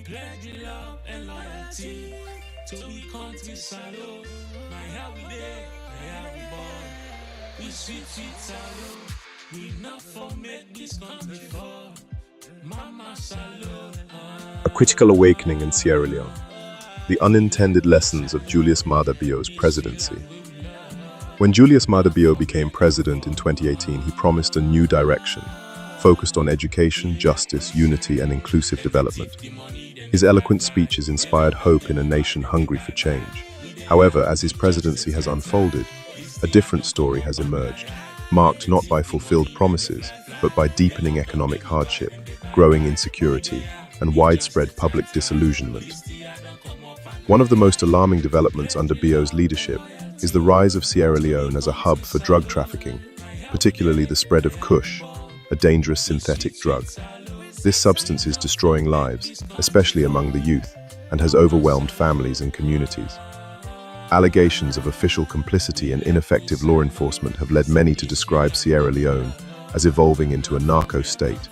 pledge love and loyalty to we country salute. My how we there, my how we born. We sweet salute. We not for make this country fall. Mama salute. A critical awakening in Sierra Leone. The unintended lessons of Julius Maada Bio's presidency. When Julius Maada Bio became president in 2018, he promised a new direction, focused on education, justice, unity, and inclusive development. His eloquent speeches inspired hope in a nation hungry for change. However, as his presidency has unfolded, a different story has emerged, marked not by fulfilled promises, but by deepening economic hardship, growing insecurity, and widespread public disillusionment. One of the most alarming developments under Bio's leadership is the rise of Sierra Leone as a hub for drug trafficking, particularly the spread of Kush, a dangerous synthetic drug. This substance is destroying lives, especially among the youth, and has overwhelmed families and communities. Allegations of official complicity and ineffective law enforcement have led many to describe Sierra Leone as evolving into a narco state,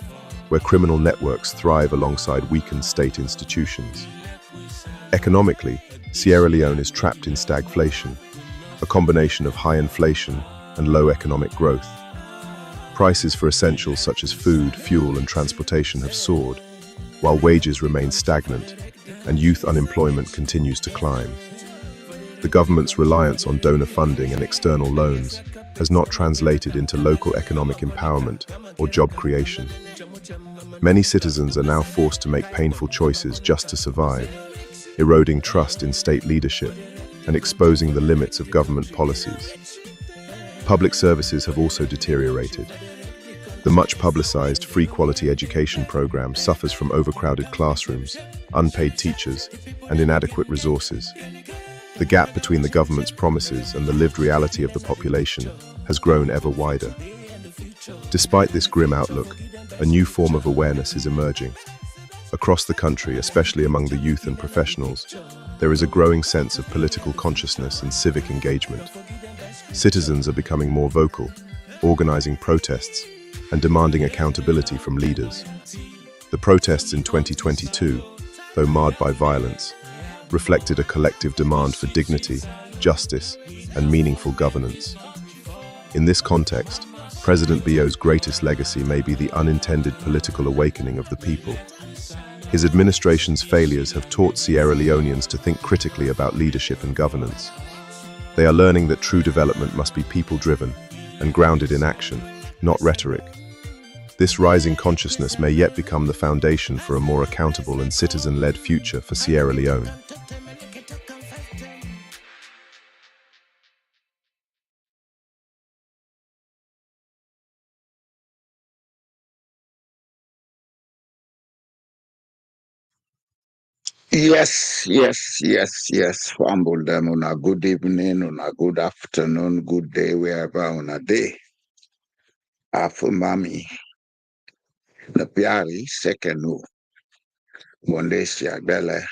where criminal networks thrive alongside weakened state institutions. Economically, Sierra Leone is trapped in stagflation, a combination of high inflation and low economic growth. Prices for essentials such as food, fuel, and transportation have soared, while wages remain stagnant and youth unemployment continues to climb. The government's reliance on donor funding and external loans has not translated into local economic empowerment or job creation. Many citizens are now forced to make painful choices just to survive, eroding trust in state leadership and exposing the limits of government policies. Public services have also deteriorated. The much publicized free quality education program suffers from overcrowded classrooms, unpaid teachers, and inadequate resources. The gap between the government's promises and the lived reality of the population has grown ever wider. Despite this grim outlook, a new form of awareness is emerging. Across the country, especially among the youth and professionals, there is a growing sense of political consciousness and civic engagement. Citizens are becoming more vocal, organizing protests, and demanding accountability from leaders. The protests in 2022, though marred by violence, reflected a collective demand for dignity, justice, and meaningful governance. In this context, President Bio's greatest legacy may be the unintended political awakening of the people. His administration's failures have taught Sierra Leoneans to think critically about leadership and governance. They are learning that true development must be people-driven and grounded in action, not rhetoric. This rising consciousness may yet become the foundation for a more accountable and citizen-led future for Sierra Leone. Yes. Humble them on a good evening, on a good afternoon, good day, wherever on a day. Afumami. Napiari, sekenu. Mondesia bele.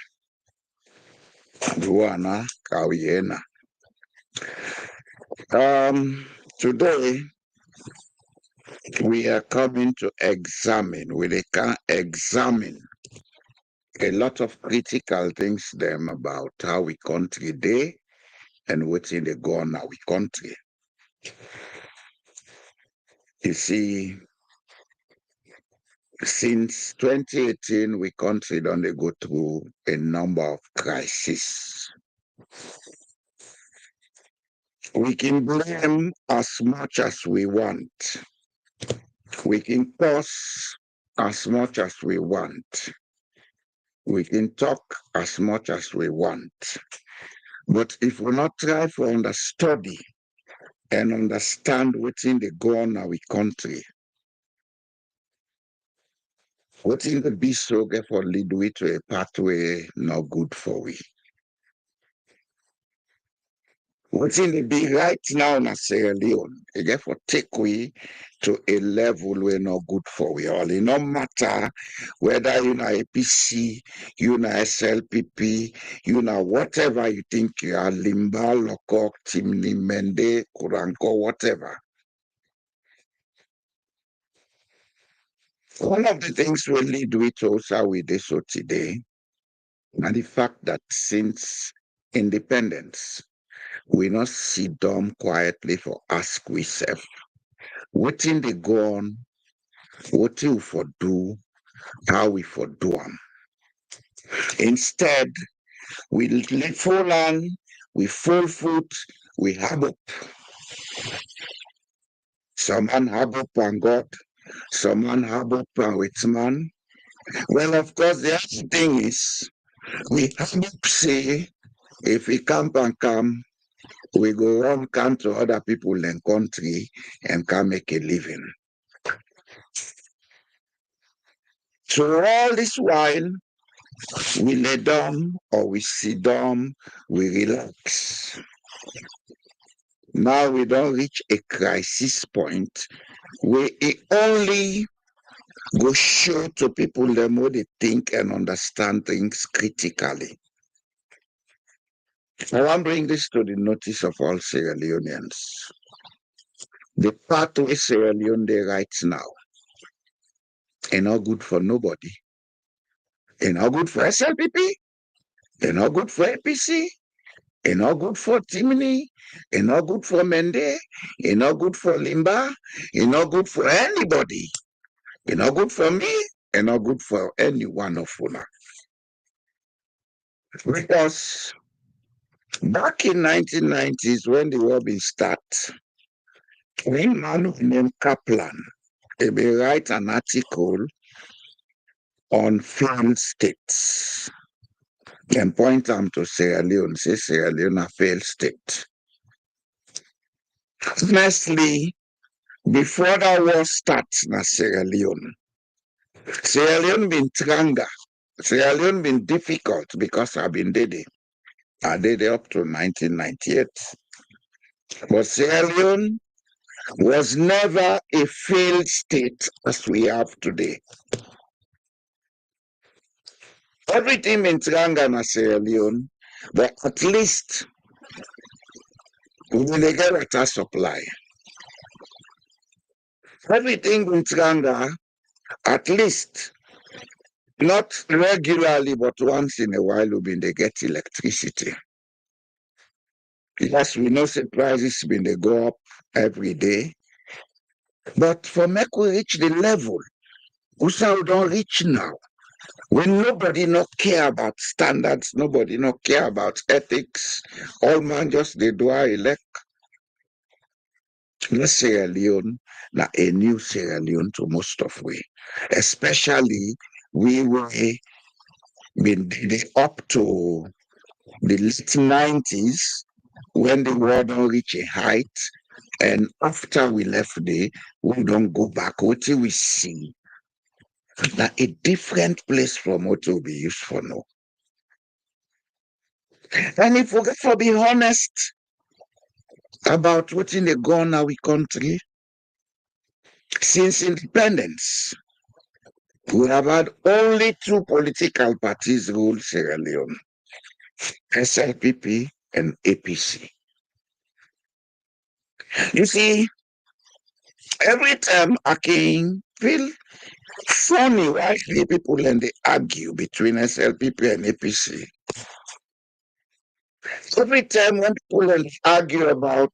Duana, kawiena. Today, we are coming to examine, we can examine a lot of critical things them about how we country day and what's in the go on our country. You see, since 2018, we country don't go through a number of crises. We can blame as much as we want. We can curse as much as we want. We can talk as much as we want. But if we not try to understudy and understand what's in the go on our country, what's in the be so get for lead we to a pathway not good for we. What's in the be right now in Sierra Leone, it get for take we to a level we're not good for we all. It no matter whether you know APC, you know SLPP, you know whatever you think you are, Limba, Lokok, Timni, Mende, Kuranko, whatever. One of the things we lead with also with this so today And the fact that since independence, we not sit down quietly for ask we self, wetin dey go on, wetin we for do, how we for do am. Instead, we fall on, we fall foot, we have up. Some man have up on God, some man have up on with man. Well, of course, the other thing is, we have up say, if we camp and come, we go run come to other people in country and can make a living. So all this while, we lay down or we sit down, we relax. Now we don't reach a crisis point where it only go show to people them how they think and understand things critically. I want to bring this to the notice of all Sierra Leoneans. The pathway Sierra Leone they right now is not good for nobody. It's not good for SLPP. It's not good for APC. It's not good for Timini. It's not good for Mende. It's not good for Limba. It's not good for anybody. It's not good for me. It's not good for any one of us. Because back in 1990s, when the war been start, when man named Kaplan, he be write an article on failed states and point them to Sierra Leone, say Sierra Leone a failed state. Honestly, before that war starts na Sierra Leone been stronger. Sierra Leone been difficult because I've been there. I did it up to 1998. But Sierra Leone was never a failed state as we have today. Everything in Tiranga na Sierra Leone, but at least we will get water supply. Everything in Tiranga, at least, not regularly, but once in a while, we they get electricity. Yes, we know the prices when they go up every day. But for make we reach the level, we don't reach now. When nobody not care about standards, nobody not care about ethics, all man just they do elect. Let's Sierra Leone, now a new Sierra Leone to most of we. Especially we were been up to the late 90s when the war don't reach a height. And after we left there, we don't go back. What we see that a different place from what will be used for now. And if we for be honest about what's in the gone our country, since independence, we have had only two political parties rule Sierra Leone, SLPP and APC. You see, every time I can feel funny why people and they argue between SLPP and APC. Every time when people argue about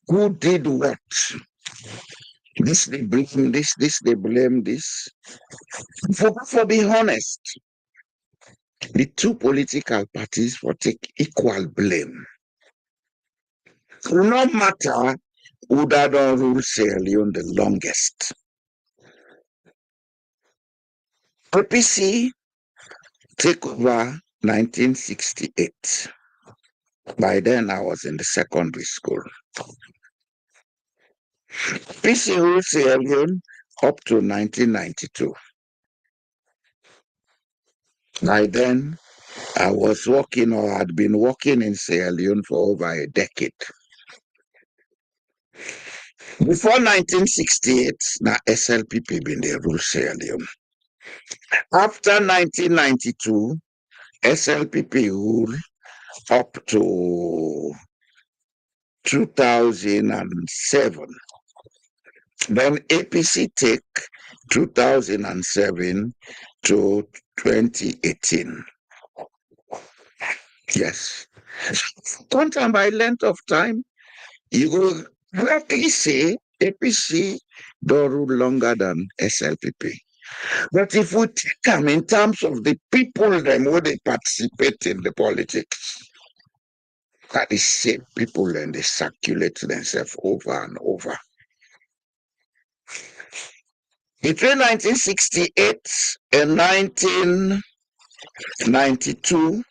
who did what, this they blame this they blame this. For being honest, the two political parties will take equal blame. No matter who that don't rule Sierra Leone the longest. APC take over 1968. By then I was in the secondary school. APC ruled Sierra Leone up to 1992. By then, I was working or had been working in Sierra Leone for over a decade. Before 1968, now SLPP been the rule Sierra Leone. After 1992, SLPP ruled up to 2007. Then APC take 2007 to 2018. Yes. Quantum by length of time, you will correctly say APC don't rule longer than SLPP. But if we take them in terms of the people them who they participate in the politics, that is same people and they circulate themselves over and over. Between 1968 and 1992,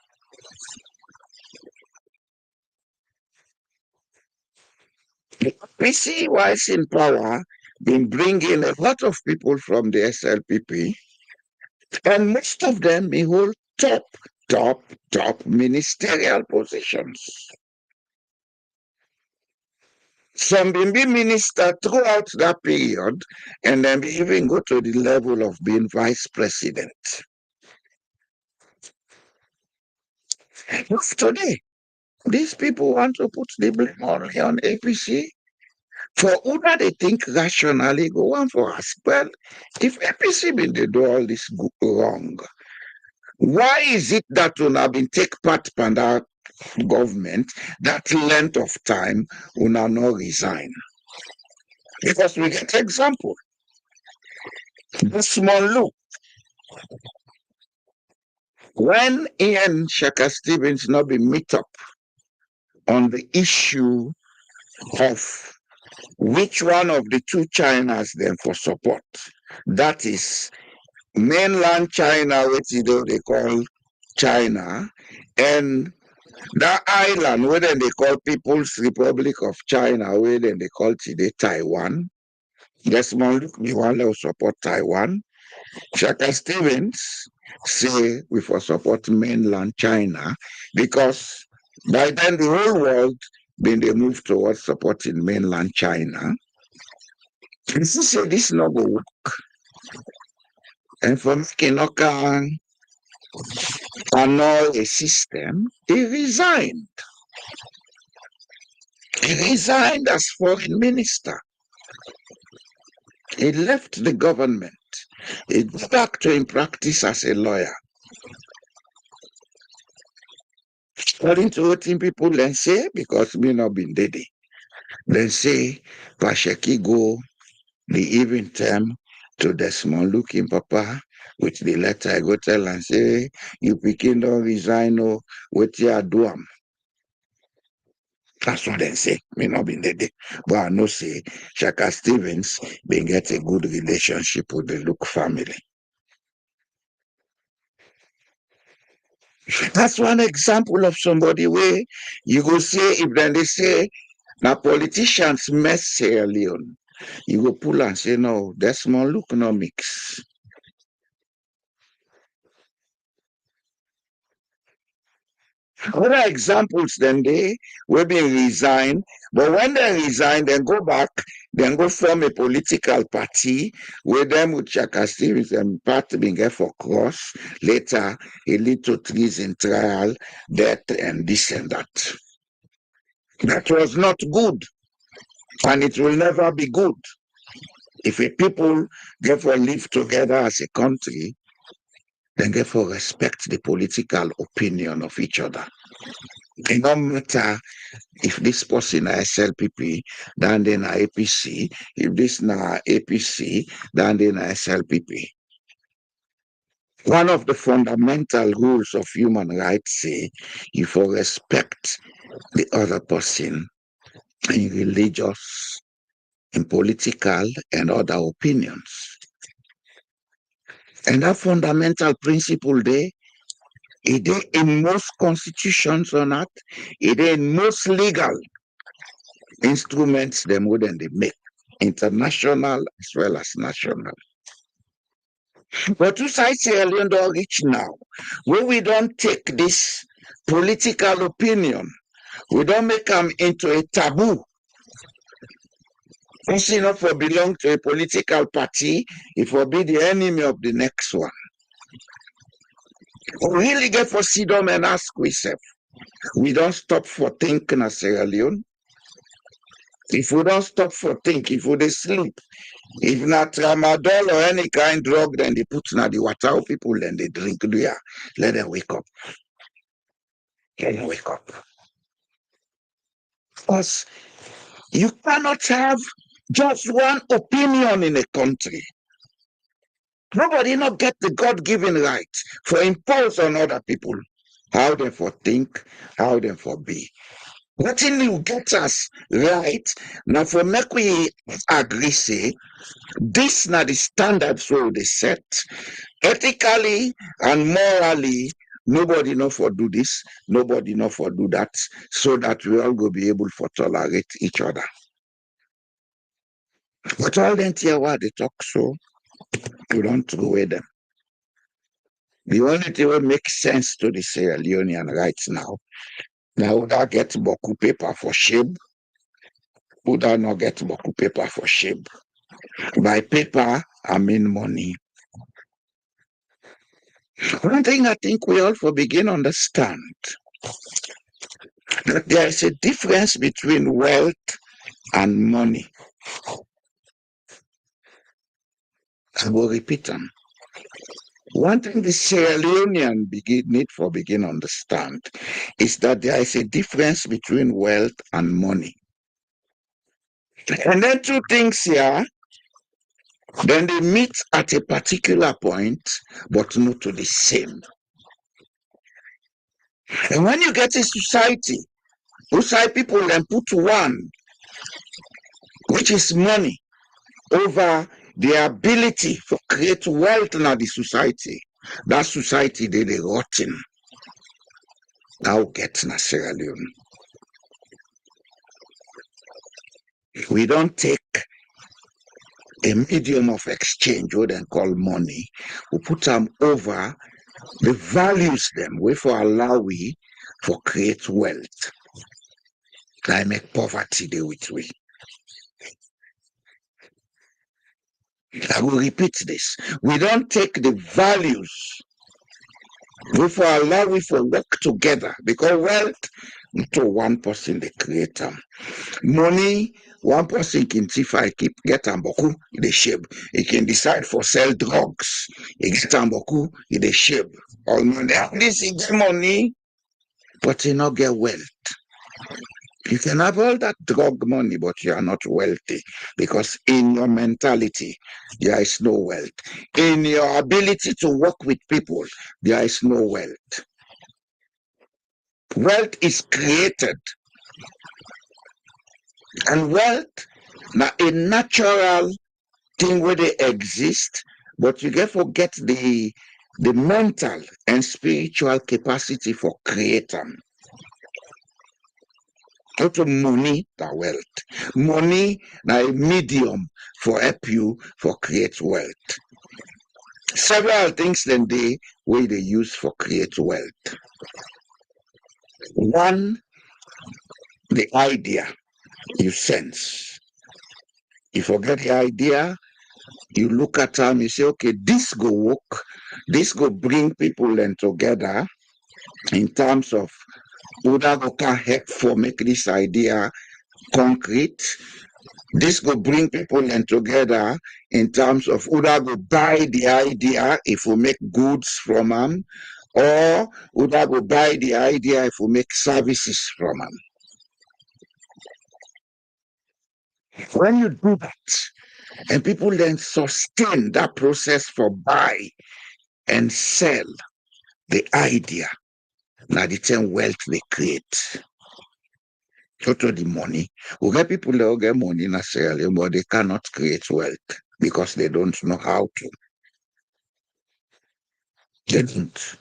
the PC was in power, been bringing a lot of people from the SLPP, and most of them in hold top ministerial positions. Some been minister throughout that period, and then even go to the level of being vice president. But today, these people want to put the blame only on APC. For who that they think rationally go on for us. Well, if APC been they do all this wrong, why is it that una been take part in that government that length of time una not resign? Because we get example. The small look. When Ian Shaka Stevens not be meet up on the issue of which one of the two Chinas then for support, that is mainland China, which they call China, and that island where they call People's Republic of China, where they call today Taiwan. Desmond the one who support Taiwan. Shaka Stevens say we for support mainland China because by then the whole world been they move towards supporting mainland China. And she say this no go work. And for Kinoka annul a system, he resigned. He resigned as foreign minister. He left the government. He went back to his practice as a lawyer. According to what people then say, because me not been dead, then say Pasheki go the even term to the small looking papa with the letter I go tell and say, you pikin don't resign or what you do am. That's what they say. Me not been dead. But I know say Shaka Stevens been get a good relationship with the Luke family. That's one example of somebody where you go say if then they say now politicians mess Sierra Leone, you go pull and say no, that small look no mix. Other examples then they will be resign, but when they resign, then go back, then go form a political party with them with Chaka Stevens and party being get for cross. Later, it lead to treason trial, death, and this and that. That was not good, and it will never be good. If a people therefore live together as a country, then therefore respect the political opinion of each other. It no matter if this person is SLPP, then they na APC. If this na APC, then they na SLPP. One of the fundamental rules of human rights say you for respect the other person in religious, in political, and other opinions. And that fundamental principle there, it is in most constitutions or not, it is in most legal instruments them wouldn't they make, international as well as national. But two sides alien don't reach now, where we don't take this political opinion, we don't make them into a taboo. Person not for belong to a political party, it will be the enemy of the next one. We really get for sit down and ask ourselves. We don't stop for thinking as Sierra Leone. If we don't stop for think, if we sleep, if not tramadol or any kind drug, then they put na the water people, then they drink there. Let them wake up. Then wake up. Because you cannot have just one opinion in a country. Nobody not get the God-given right for impose on other people how they for think, how they for be. Nothing will get us right. Now for make we agree say this na the standards wey they set. Ethically and morally, nobody not for do this, nobody not for do that, so that we all go be able to tolerate each other. But all them hear what they talk so, we don't throw away them. The only thing that makes sense to the Sierra Leonean right now would I get boku paper for shame? Would I not get boku paper for shame? By paper, I mean money. One thing I think we all for begin understand that there is a difference between wealth and money. I will repeat them. One thing the Sierra Leonean need for begin understand is that there is a difference between wealth and money. And then two things here, then they meet at a particular point, but not to the same. And when you get a society, outside people then put one, which is money, over the ability to create wealth in the society, that society they rotten. Now get in Sierra Leone. We don't take a medium of exchange, what they call money, we put them over the values them, we for allow we for create wealth. I make poverty there with we. I will repeat this. We don't take the values, we for allow we for work together, because wealth to one person they create them. Money, one person can see if I keep get amboku in the shape. He can decide for sell drugs. He get amboku in the shape. All money, at least he get money, but he not get wealth. You can have all that drug money, but you are not wealthy because in your mentality, there is no wealth. In your ability to work with people, there is no wealth. Wealth is created. And wealth, now a natural thing where they exist, but you get forget the mental and spiritual capacity for creating. Not money, that wealth. Money, now a medium for help you for create wealth. Several things then they where they use for create wealth. One, the idea you sense. You forget the idea, you look at them, you say, okay, this go work, this go bring people then together in terms of who that go can help for make this idea concrete. This go bring people then together in terms of who that go buy the idea if we make goods from them, or who that go buy the idea if we make services from them. When you do that, and people then sustain that process for buy and sell the idea, now the same wealth they create. Total the money. We get people that will get money in Sierra Leone, but they cannot create wealth because they don't know how to. They don't.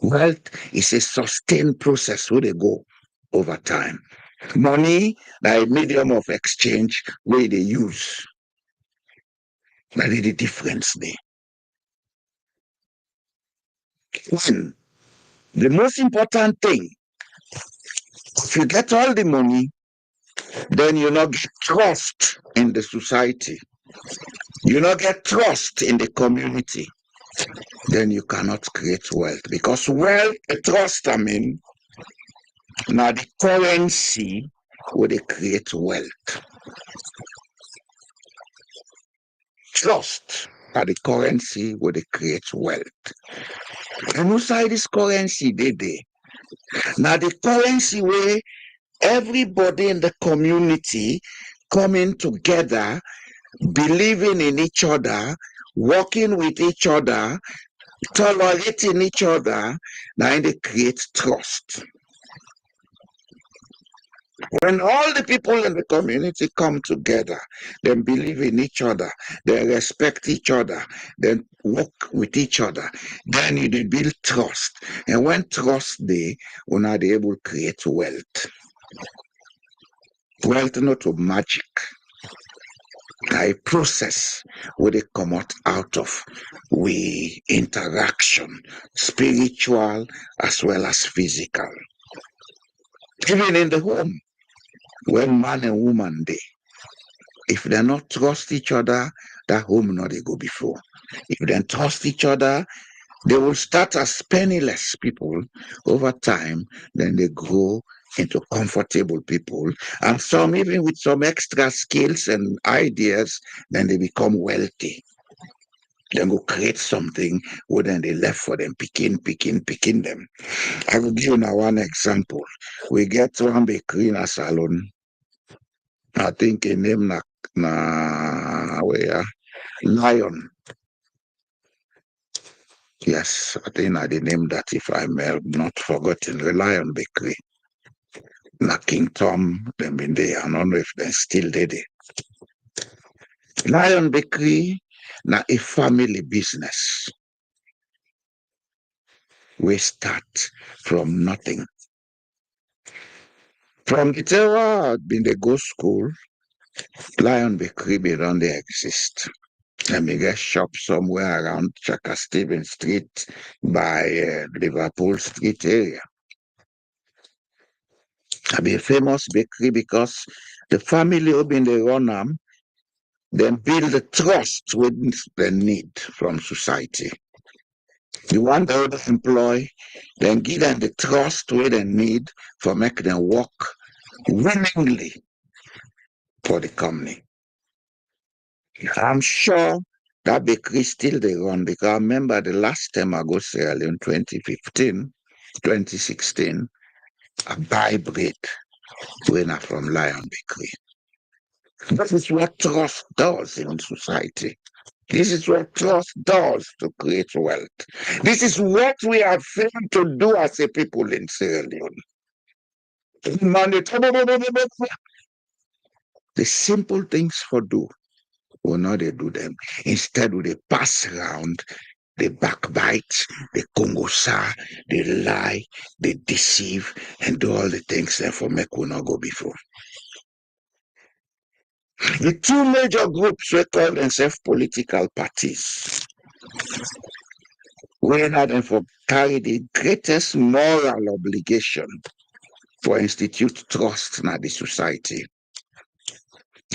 Wealth is a sustained process where they go over time. Money, like a medium of exchange where they use. That is the difference there. One, the most important thing, if you get all the money, then you not get trust in the society. You not get trust in the community. Then you cannot create wealth. Because wealth, trust, now the currency where they create wealth. Trust are the currency where they create wealth. And inside this currency, they. Now the currency where everybody in the community coming together, believing in each other, working with each other, tolerating each other, now they create trust. When all the people in the community come together, they believe in each other, they respect each other, they work with each other, then you build trust. And when trust they are able to create wealth. Wealth not a magic. A process where they come out of we interaction, spiritual as well as physical. Even in the home, when man and woman they, if they not trust each other, that home not they go before. If they trust each other, they will start as penniless people. Over time, then they grow into comfortable people, and some even with some extra skills and ideas, then they become wealthy. Then go create something where then they left for them, picking them. I will give you now one example. We get one bakery in a salon. I think a name where Lion. Yes, I think I the name that if I'm not forgotten, the Lion Bakery. Na King Tom, them been there. I don't know if they're still there. Lion Bakery, na a family business. We start from nothing. From the terror, been they go school, Lion Bakery be don't they exist. And we get shop somewhere around Chaka Stevens Street by Liverpool Street area. I be a famous bakery because the family who been the run them, then build the trust with the need from society. You want to employ, then give them the trust with the need for make them work willingly for the company. I'm sure that bakery still they run because I remember the last time I go Sierra Leone 2015, 2016, I buy bread when I'm from Lion Bakery. This is what trust does in society. This is what trust does to create wealth. This is what we have failed to do as a people in Sierra Leone. The simple things for do, will not they do them. Instead, they pass around, they backbite, they congosa, they lie, they deceive, and do all the things that for make will not go before. The two major groups we call themselves political parties. Whether them for carry the greatest moral obligation for institute trust in the society.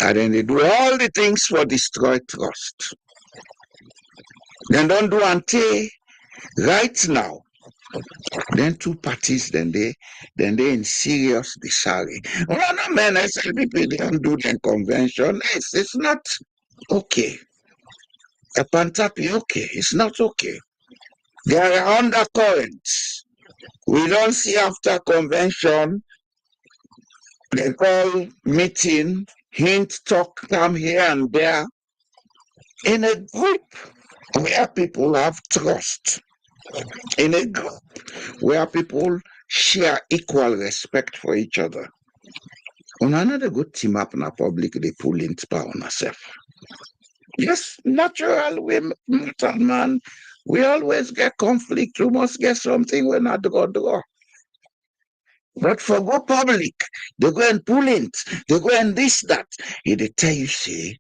And then they do all the things for destroy trust. Then don't do until right now. Then two parties, then they in serious disarray. Well, no man, SLPP, they don't do the convention. It's not okay. A pantapi, okay. It's not okay. There are undercurrents. We don't see after convention, they call meeting, hint, talk, come here and there. In a group where people have trust, in a group where people share equal respect for each other. On another good team up in a public, they pull in power on ourselves. Yes, natural, we mortal man, we always get conflict, we must get something when I draw. But for go public, they go and pull it, they go and this, that. They tell you, see,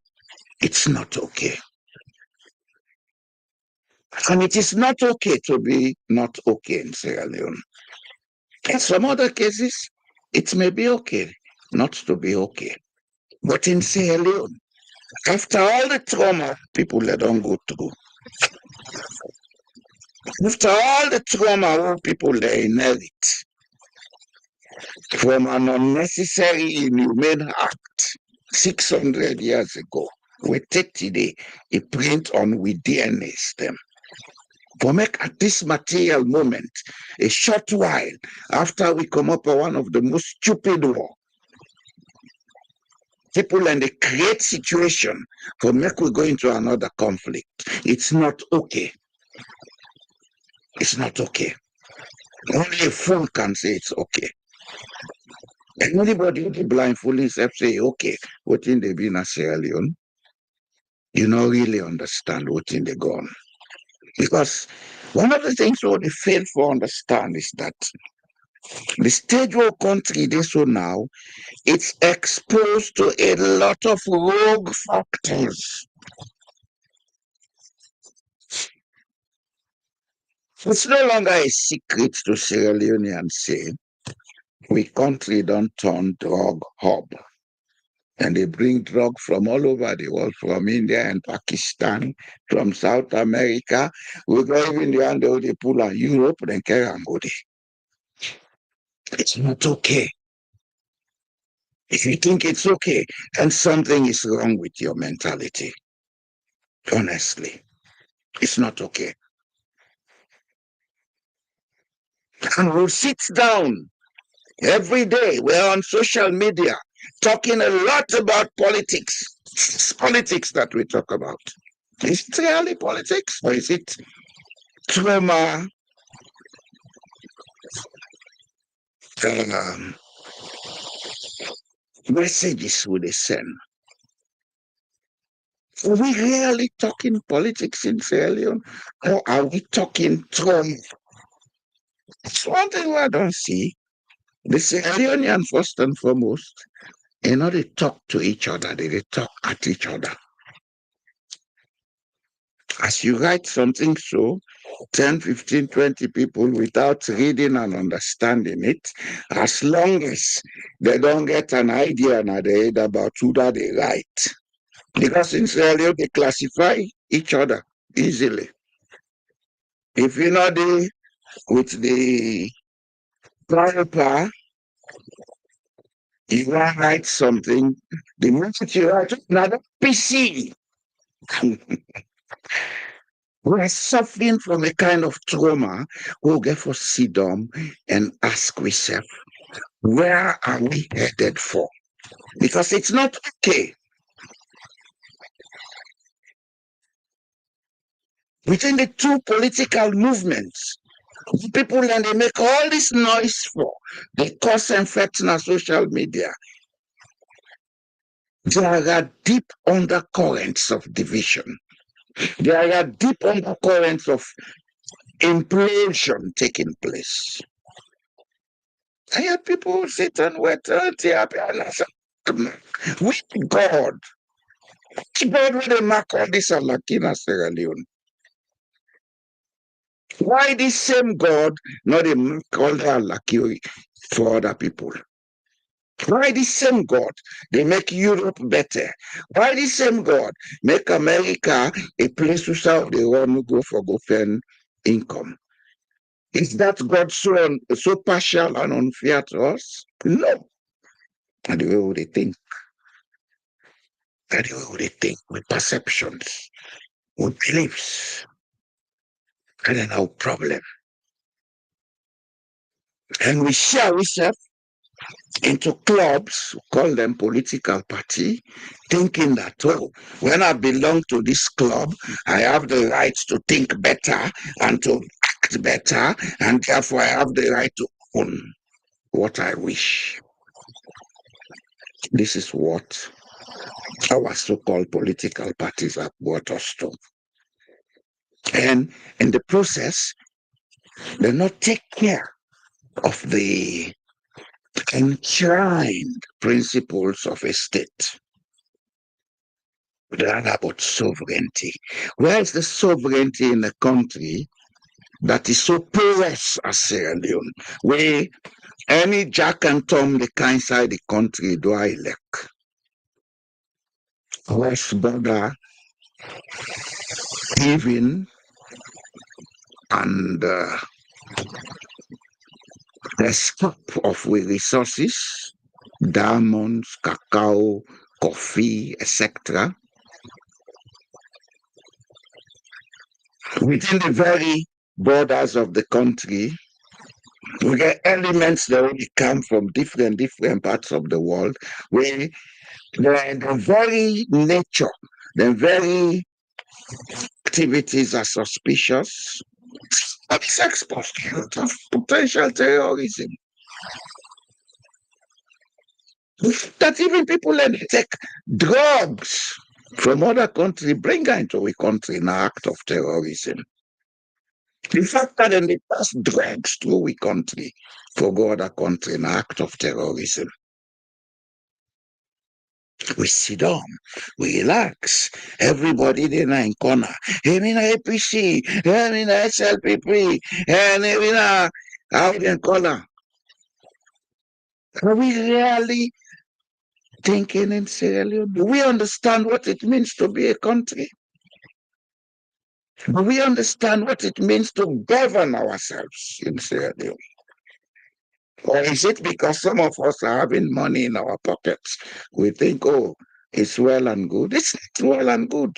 it's not okay. And it is not okay to be not okay in Sierra Leone. In some other cases, it may be okay not to be okay. But in Sierra Leone, after all the trauma people that don't go through, after all the trauma people they inherit from an unnecessary inhumane act 600 years ago, we take today a print on we DNA them. For make at this material moment, a short while after we come up with one of the most stupid war, people and they create situation for make we go into another conflict. It's not okay. It's not okay. Only a fool can say it's okay. And anybody who blindfoldly say, okay, what in they be in Sierra Leone, you don't really understand what in they go on. Because one of the things what they fail to understand is that the stage where country they so now, it's exposed to a lot of rogue factors. It's no longer a secret to Sierra Leoneans say, we country don't turn drug hub. And they bring drug from all over the world, from India and Pakistan, from South America. We go even the under they pull on Europe, then carry and go there. It's not okay. If you think it's okay, then something is wrong with your mentality. Honestly, it's not okay. And we'll sit down every day. We're on social media talking a lot about politics. It's politics that we talk about. Is it really politics or is it trauma, messages would they send? Are we really talking politics in Sierra Leone or are we talking trauma? It's one thing I don't see. The Sierra Leonean, first and foremost, they talk to each other, they talk at each other. As you write something so, 10, 15, 20 people without reading and understanding it, as long as they don't get an idea in their head about who that they write. Because in Sierra Leone, they classify each other easily. If you're not there with the proper, you want to write something, the moment you write another PC, we're suffering from a kind of trauma. We'll get for sit down and ask ourselves, where are we headed for? Because it's not okay. Within the two political movements, people and they make all this noise for the cause and effect on social media. There are deep undercurrents of division. There are deep undercurrents of implosion taking place. And yet people sit and wait until with God. God will mark all this Alakina Sierra Leone. Why this same God not a mark all the Alaki for other people? Why this same God they make Europe better? Why this same God make America a place to serve they want to go for government income? Is that God so partial and unfair to us? No. And the way they think. And the way they think with perceptions, with beliefs. And then our problem. And we share ourselves into clubs, call them political party, thinking that, oh, when I belong to this club, I have the right to think better and to act better, and therefore I have the right to own what I wish. This is what our so-called political parties have brought us to. And in the process, they not take care of the enshrined principles of a state. They are about sovereignty. Where is the sovereignty in a country that is so porous as Sierra Leone, where any Jack and Tom the kind side the country do I elect? West border, even and the scope of we resources, diamonds, cacao, coffee, etc. Within the very borders of the country. We get elements that only come from different parts of the world, where the very nature, the very activities are suspicious. And it's exposed of potential terrorism. That even people that take drugs from other countries bring into a country in an act of terrorism. The fact that they pass drugs through a country for go other country in an act of terrorism. We sit down, we relax. Everybody there in corner. Hey, me na APC, hey, me na SLPP, hey, me na how they corner. Are we really thinking in Sierra Leone? Do we understand what it means to be a country? Do we understand what it means to govern ourselves in Sierra Leone? Or is it because some of us are having money in our pockets? We think, oh, it's well and good. It's not well and good.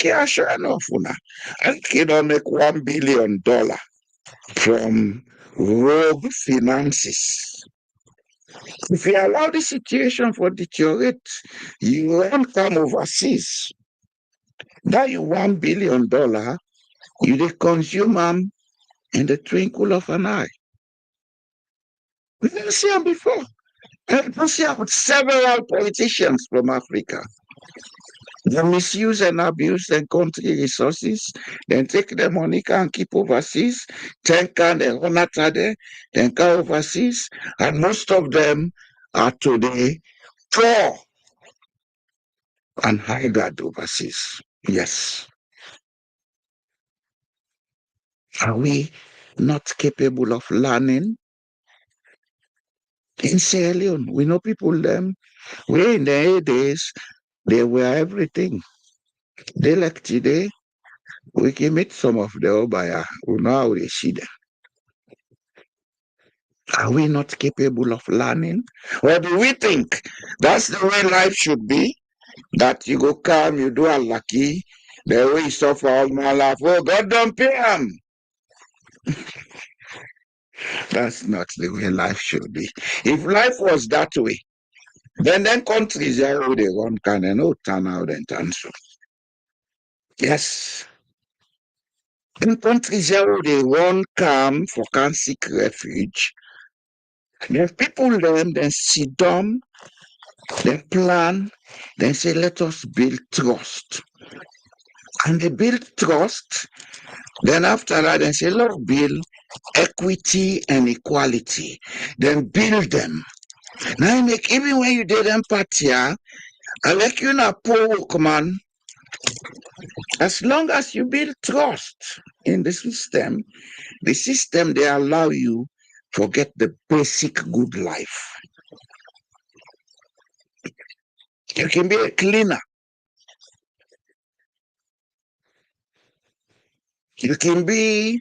Yeah, sure enough, I can make $1 billion from rogue finances. If you allow the situation for deteriorate, you won't come overseas. That you $1 billion, you dey consume them in the twinkle of an eye. We didn't see them before. And we see them with several politicians from Africa. They misuse and abuse the country resources, then take the money and keep overseas, then can they run after them, then go overseas, and most of them are today poor and hired overseas. Yes. Are we not capable of learning? In Sierra Leone, we know people them, we in the 80s, they were everything. They like today, we can meet some of the Obaya who know how they see them. Are we not capable of learning? Or do we think that's the way life should be? That you go calm, you do unlucky, the way you suffer all my life, oh, God don't pay them. That's not the way life should be. If life was that way, then countries are how they run can and no turn out and turn so. Yes. In countries how they run calm for can seek refuge, then people then sit down, they plan, then say, let us build trust. And they build trust, then after that, they say, let's build equity and equality. Then build them. Now, make even when you did empathy, I like you not poor man. As long as you build trust in the system they allow you forget the basic good life. You can be a cleaner. You can be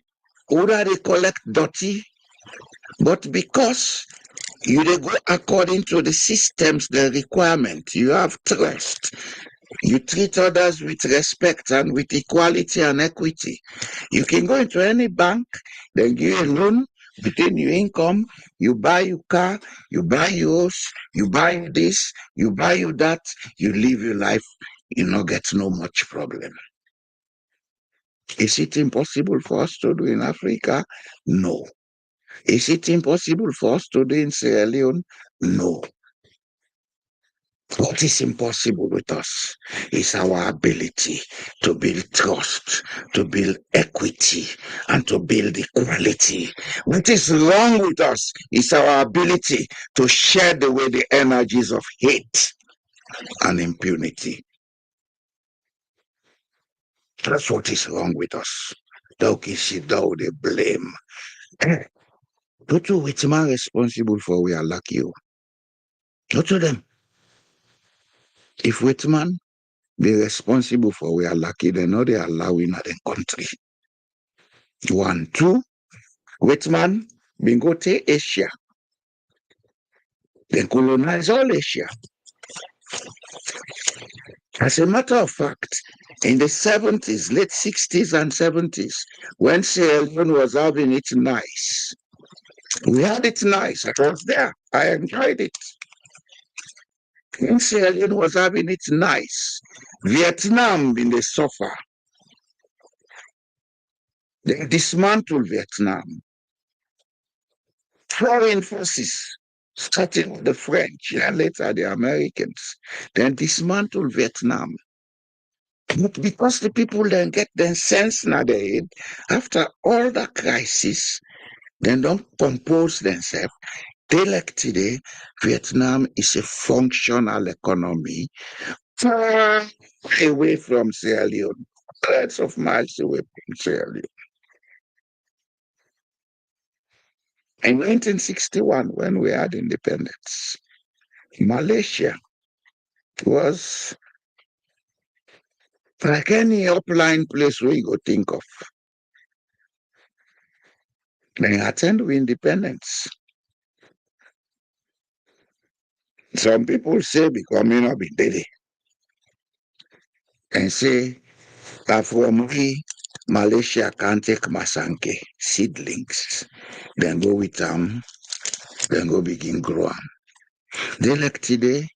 who they collect dirty, but because you they go according to the systems, the requirement, you have trust. You treat others with respect and with equality and equity. You can go into any bank, then give a loan within your income. You buy your car, you buy your house, you buy this, you buy you that, you live your life, you not get no much problem. Is it impossible for us to do in Africa? No. Is it impossible for us to do in Sierra Leone? No. What is impossible with us is our ability to build trust, to build equity, and to build equality. What is wrong with us is our ability to shed away the energies of hate and impunity. That's what is wrong with us. Thou can sit down, they blame. Don't you which man responsible for we are like you? Not to them. If Whitman be responsible for we are lucky, they know they allow in the country. 1, 2, Whitman been go to Asia. They colonize all Asia. As a matter of fact, In the 70s, late 60s and 70s, when Sierra Leone was having it nice, we had it nice. I was there. I enjoyed it. When Sierra Leone was having it nice, Vietnam been the suffer. They dismantled Vietnam. Foreign forces, starting with the French and later the Americans, then dismantled Vietnam. But because the people then get their sense in their head, after all the crisis, then don't compose themselves. They like today, Vietnam is a functional economy far away from Sierra Leone, hundreds of miles away from Sierra Leone. In 1961, when we had independence, Malaysia was like any upline place where you go think of. They attend with independence. Some people say becoming of Delhi and say that from we Malaysia can take Masanke seedlings, then go with them, then go begin grow them. They like today,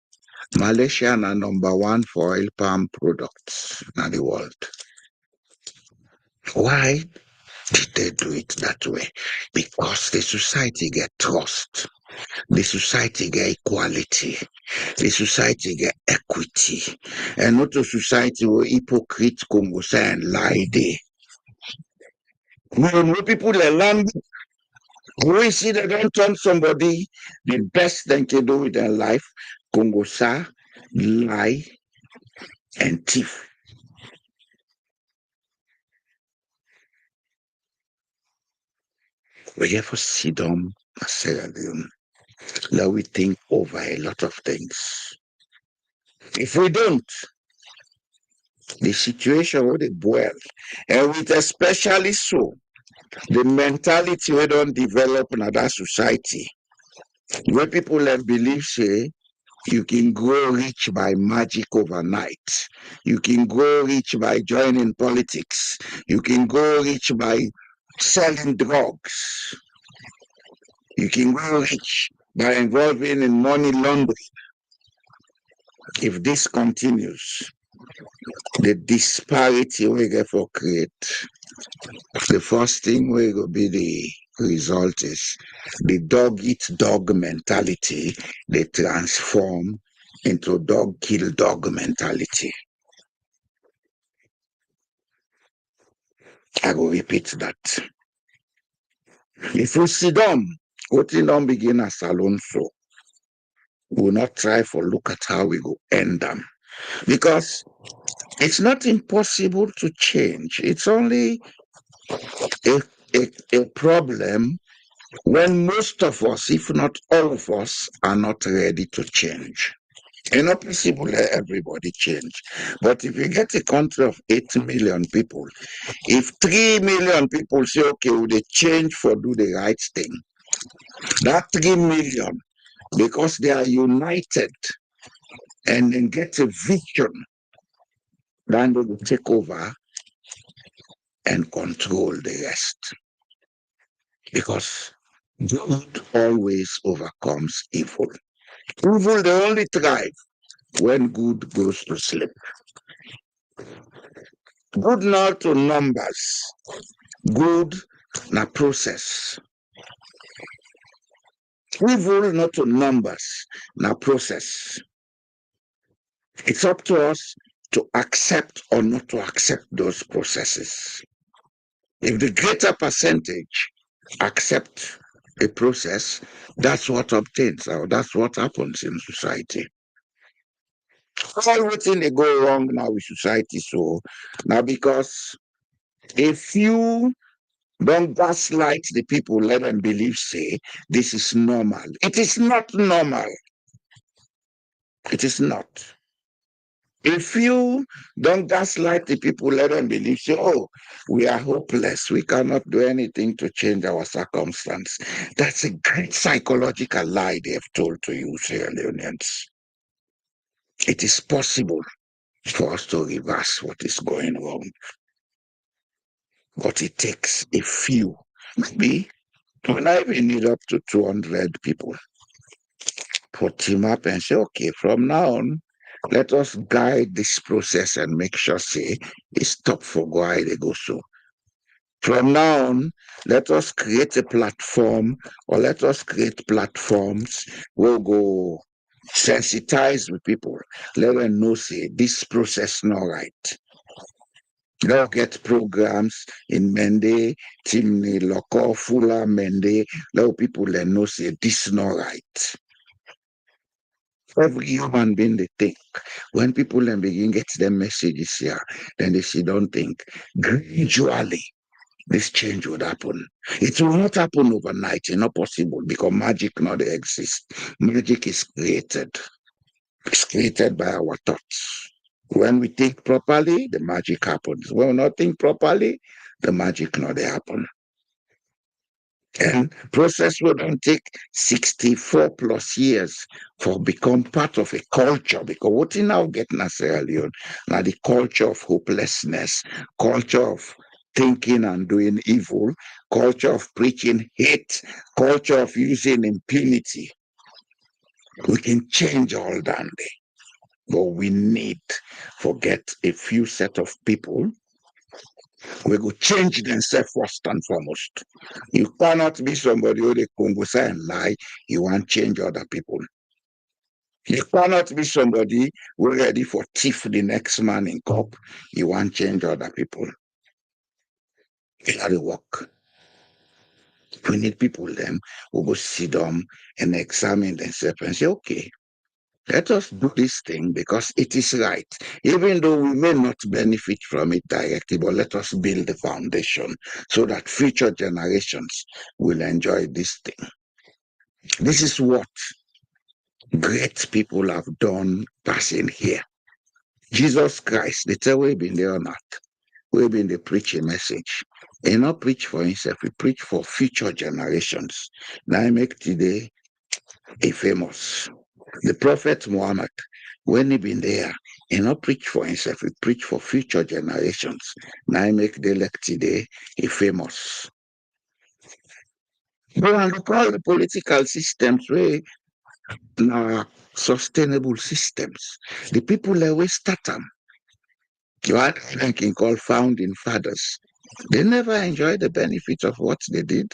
Malaysia are number one for oil palm products in the world. Why did they do it that way? Because the society get trust, the society get equality, the society get equity, and not a society where hypocrite Congo say and lie there. When people learn, we see they don't turn somebody the best they can do with their life, Congo say, lie, and thief. We have to sit down and say, let we think over a lot of things. If we don't, the situation will boil. And with especially so, the mentality we don't develop in that society, where people have believe say, you can grow rich by magic overnight. You can grow rich by joining politics. You can grow rich by selling drugs. You can grow rich by involving in money laundering. If this continues, the disparity we get for create, the first thing we will be the result is the dog eat dog mentality, they transform into dog kill dog mentality. I will repeat that. If we sit down, what don't begin as alone so, we will not try for look at how we go end them. Because it's not impossible to change. It's only a problem when most of us, if not all of us, are not ready to change. It's not possible that everybody change. But if you get a country of 8 million people, if 3 million people say, okay, will they change for do the right thing? That 3 million, because they are united and then get a vision, then they will take over and control the rest. Because good always overcomes evil. Evil, they only thrive when good goes to sleep. Good not to numbers, good na process. Evil not to numbers, na process. It's up to us to accept or not to accept those processes. If the greater percentage accept a process, that's what obtains or that's what happens in society. Everything they go wrong now with society, so now because a few don't gaslight the people, let them believe, say, this is normal. It is not normal. It is not. If you don't gaslight the people, let them believe, say, oh, we are hopeless. We cannot do anything to change our circumstance. That's a great psychological lie they have told to you, Sierra Leoneans. It is possible for us to reverse what is going wrong. But it takes a few, maybe we not even need up to 200 people. Put team up and say, okay, from now on, let us guide this process and make sure, say, it's top for why they go so. From now on, let us create a platform or let us create platforms where go sensitize with people. Let them know, say, this process not right. They'll get programs in Mende, Timney, Loko, Fula, Mende. Let people then know, say, this not right. Every human being they think. When people then begin get their messages here, then they see don't think. Gradually, this change would happen. It will not happen overnight. It's not possible because magic not exist. Magic is created. It's created by our thoughts. When we think properly, the magic happens. When we not think properly, the magic not happen. And process will don't take 64 plus years for become part of a culture. Because what you now get in Sierra Leone, now the culture of hopelessness, culture of thinking and doing evil, culture of preaching hate, culture of using impunity. We can change all that day. But we need forget a few set of people. We go change themselves first and foremost. You cannot be somebody who they Congo say and lie. You want to change other people. You cannot be somebody who ready for thief the next man in cup. You want to change other people. It gotta work. We need people them who go sit down and examine themselves and say, okay, let us do this thing because it is right. Even though we may not benefit from it directly, but let us build the foundation so that future generations will enjoy this thing. This is what great people have done passing here. Jesus Christ, the tell we been there on earth. We've been the preaching message. He not preach for himself, he preach for future generations. Now I make today a famous. The Prophet Muhammad, when he been there, he not preach for himself, he preach for future generations. Now I make the elect today a famous. Go and look all the political systems where now sustainable systems. The people that we start them. You had a ranking called founding fathers. They never enjoyed the benefit of what they did.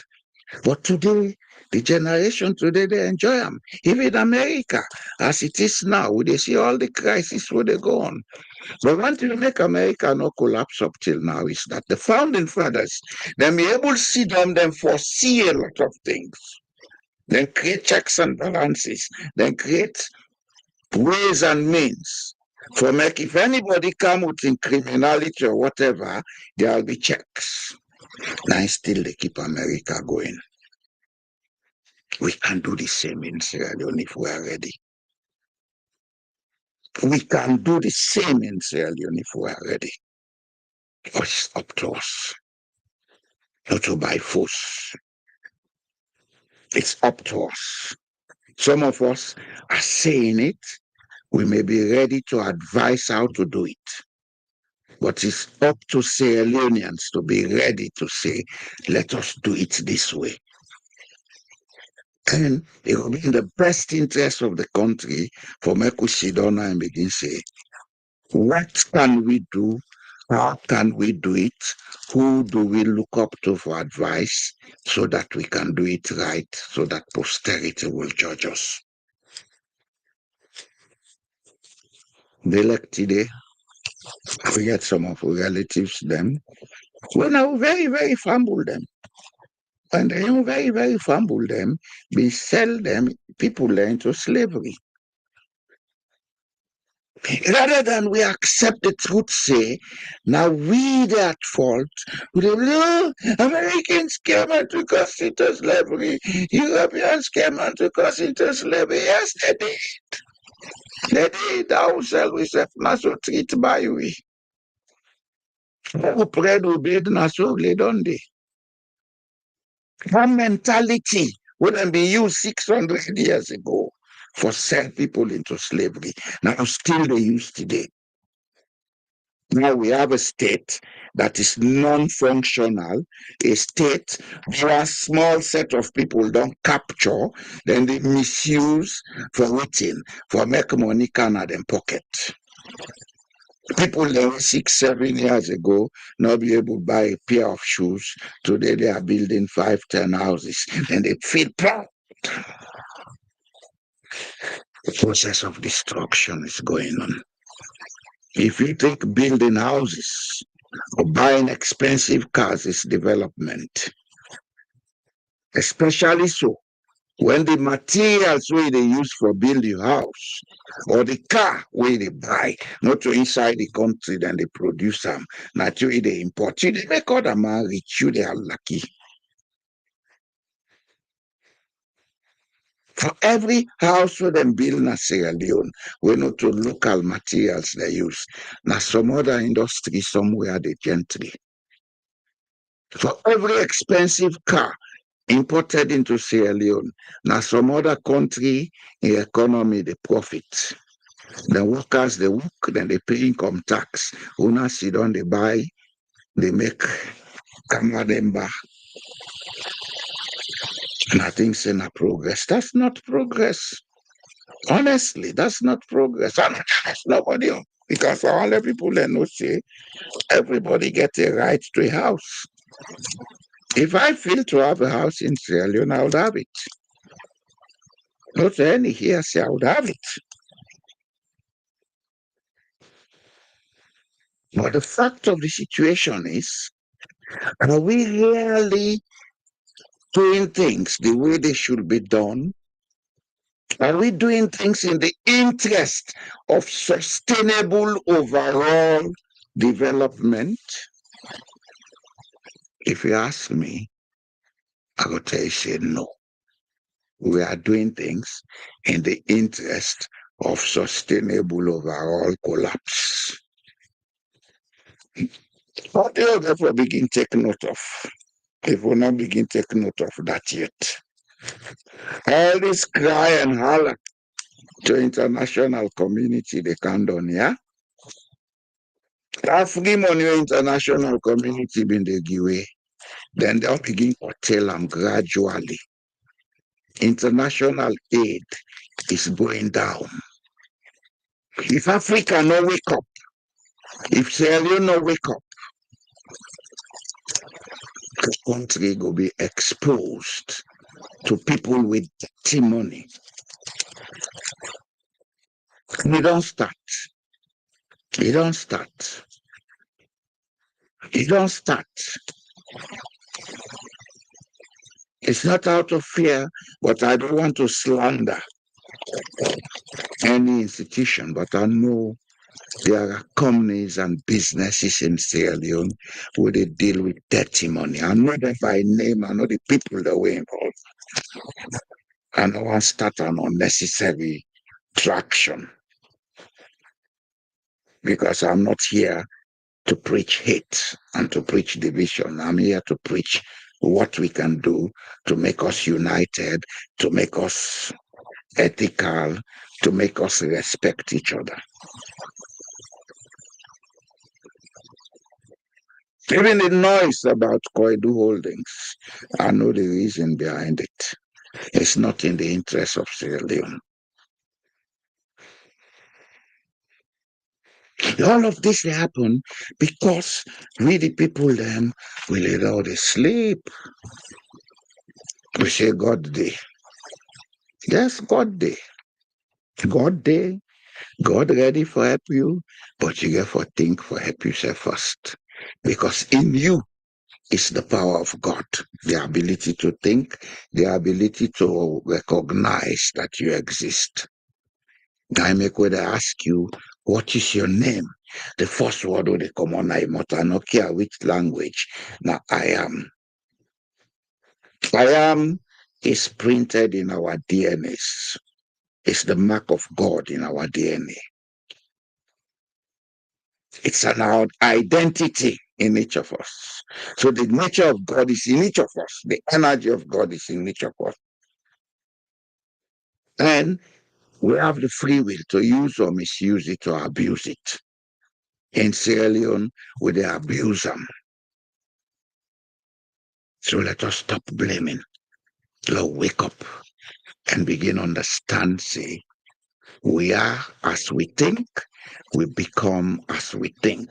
But today, the generation today, they enjoy them. Even America, as it is now, they see all the crises where they go on. But one thing to make America not collapse up till now is that the founding fathers, they be able to see them foresee a lot of things. Then create checks and balances. Then create ways and means for make if anybody come with in criminality or whatever, there'll be checks. Now still they keep America going. We can do the same in Sierra Leone if we are ready. We can do the same in Sierra Leone if we are ready. But it's up to us. Not to by force. It's up to us. Some of us are saying it. We may be ready to advise how to do it. But it's up to Sierra Leoneans to be ready to say, let us do it this way. And it will be in the best interest of the country for Meku Sidona and begin say, what can we do? How can we do it? Who do we look up to for advice so that we can do it right, so that posterity will judge us? They like today, we get some of our relatives, them. When I very, very fumble them. And they very, very fumble them, we sell them, people learn to slavery. Rather than we accept the truth, say, now we are at fault. We say, no, Americans came and took us into slavery. Europeans came and took us into slavery. Yes, they did. They did. Ourselves, we say, not so treat by we. Who prayed, who bid, not so they don't they. That mentality wouldn't be used 600 years ago for sell people into slavery. Now still they use today. Now we have a state that is non-functional, a state where a small set of people don't capture, then they misuse for waiting, for make money can at them pocket. People that were 6, 7 years ago not be able to buy a pair of shoes. Today they are building 5, 10 houses, and they feel proud. The process of destruction is going on. If you think building houses or buying expensive cars is development, especially so when the materials where they use for build your house or the car where they buy, not to inside the country, then they produce them, not to they import. You they make other man rich, you they are lucky. For every house where them build in Sierra Leone, we know to local materials they use. Now some other industry somewhere they gently. For every expensive car imported into Sierra Leone, now some other country in economy they profit. The workers they work, then they pay income tax. Una sit down, they buy, they make kamademba. And I think saying a progress. That's not progress. Honestly, that's not progress. And that's nobody. Because all the people that know say everybody get a right to a house. If I feel to have a house in Sierra Leone, I would have it. Not any here say I would have it. But the fact of the situation is, are we really doing things the way they should be done? Are we doing things in the interest of sustainable overall development? If you ask me, I will tell you, say no. We are doing things in the interest of sustainable overall collapse. What do you therefore begin take note of? If we not begin take note of that yet. All this cry and holler to international community they can't done, yeah? That free money international community been they give away. Then they'll begin to tell them gradually. International aid is going down. If Africa no wake up, if Sierra Leone no wake up, the country will be exposed to people with dirty money. They don't start. They don't start. They don't start. It's not out of fear, but I don't want to slander any institution, but I know there are companies and businesses in Sierra Leone where they deal with dirty money. I know them by name, I know the people that were involved. I don't want to start an unnecessary traction because I'm not here to preach hate and to preach division. I'm here to preach what we can do to make us united, to make us ethical, to make us respect each other. Even the noise about Koidu Holdings, I know the reason behind it. It's not in the interest of Sierra Leone. All of this happen because we the people them we lay down they sleep. We say God day. Yes, God day. God day. God ready for help you, but you get for think for help yourself first. Because in you is the power of God, the ability to think, the ability to recognize that you exist. I make when they ask you, what is your name? The first word will come on, I don't care which language. Now, I am. I am is printed in our DNAs. It's the mark of God in our DNA. It's an identity in each of us. So the nature of God is in each of us. The energy of God is in each of us. And we have the free will to use or misuse it or abuse it. In Sierra Leone, we dey abuse them. So let us stop blaming. Let's wake up and begin understand, say, we are as we think, we become as we think.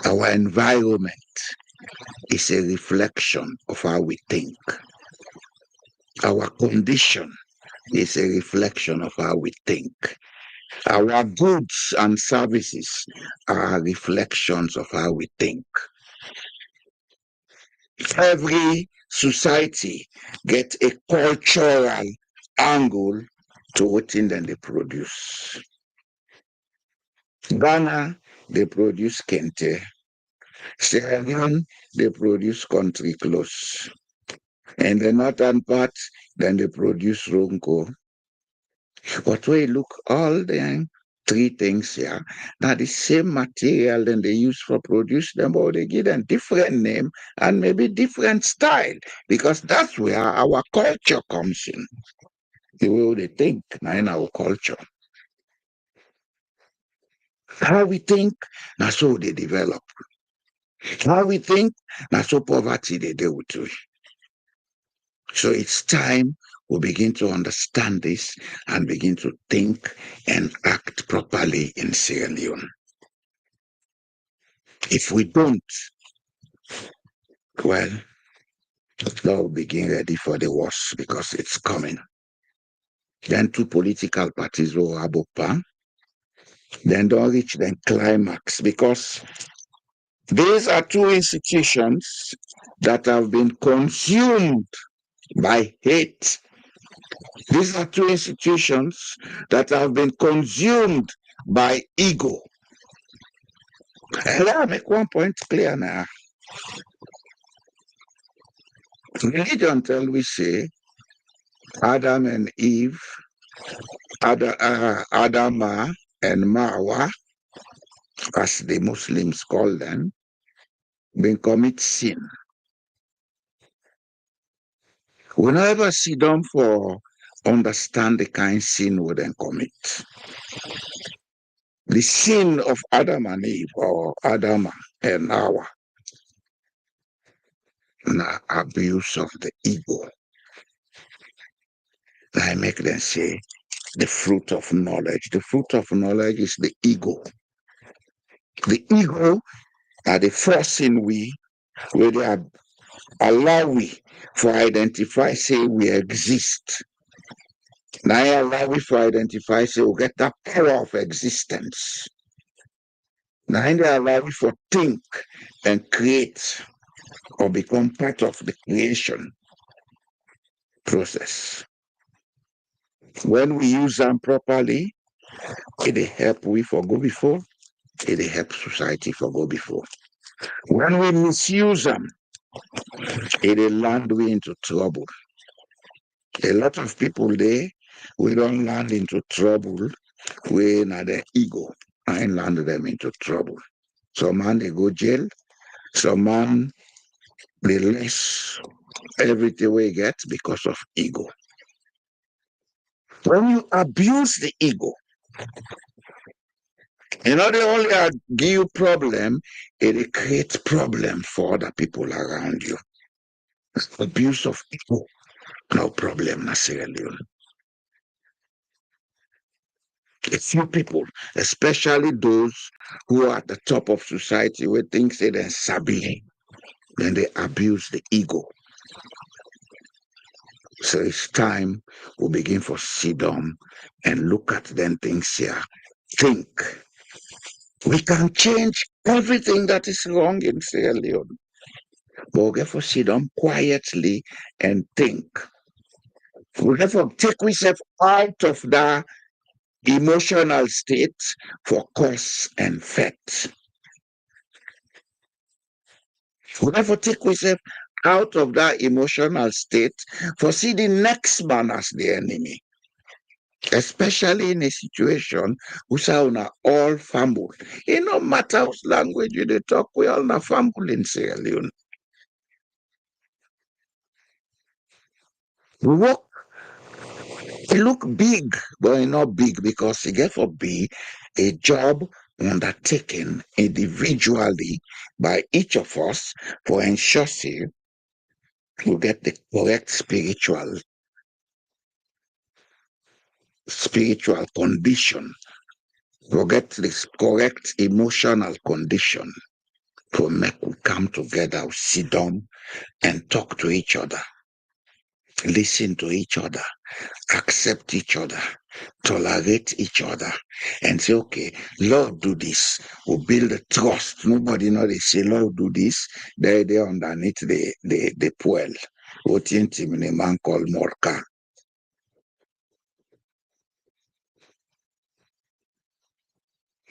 Our environment is a reflection of how we think. Our condition is a reflection of how we think. Our goods and services are reflections of how we think. Every society gets a cultural angle to wetin dem dey produce. Ghana, they produce kente. Sierra Leone, they produce country clothes. In the northern part, then they produce ronco. But when you look all the three things here, now the same material then they use for produce them, but they give them different name and maybe different style, because that's where our culture comes in. The way they think now in our culture. How we think, now so they develop. How we think, now so poverty they deal with it. So it's time we begin to understand this and begin to think and act properly in Sierra Leone. If we don't, well, now we begin ready for the worst because it's coming. Then two political parties will have up, then don't reach the climax, because these are two institutions that have been consumed by hate. These are two institutions that have been consumed by ego. Let me make one point clear now. Religion tell we say Adam and Eve, Adama and Mawa, as the Muslims call them, been commit sin. We never see them for understand the kind sin we then commit. The sin of Adam and Eve, or Adama and Hawa, na abuse of the ego. I make them say the fruit of knowledge. The fruit of knowledge is the ego. The ego are the first sin where they are allow we for identify, say we exist. Now I allow we for identify, say we get that power of existence. Now they allow we for think and create or become part of the creation process. When we use them properly, it help we for go before, it help society for go before. When we misuse them, it land we into trouble. A lot of people there, we don't land into trouble when their ego and land them into trouble. Some man they go jail, some man they lose everything we get because of ego. When you abuse the ego, they only give you problem, it creates problem for other people around you. Abuse of ego, no problem necessarily. A few people, especially those who are at the top of society, who think they're sabi, then they abuse the ego. So it's time we begin for sit down and look at them things here. Think. We can change everything that is wrong in Sierra Leone. But we get for sit down quietly and think. We get for take ourselves out of that emotional state for cause and effect. We get for take ourselves out of that emotional state for see the next man as the enemy. Especially in a situation where we are all family. It no matter what language you dey talk, we all na family in Sierra Leone. Work, it look big, but it's not big because it get for big. a job undertaken individually by each of us for ensuring we get the correct spiritual condition, we get this correct emotional condition to make we come together, sit down and talk to each other, listen to each other, accept each other, tolerate each other, and say, okay, Lord, do this. We build a trust. Nobody know they say, Lord, do this. They underneath the pool. What in a man called Morka.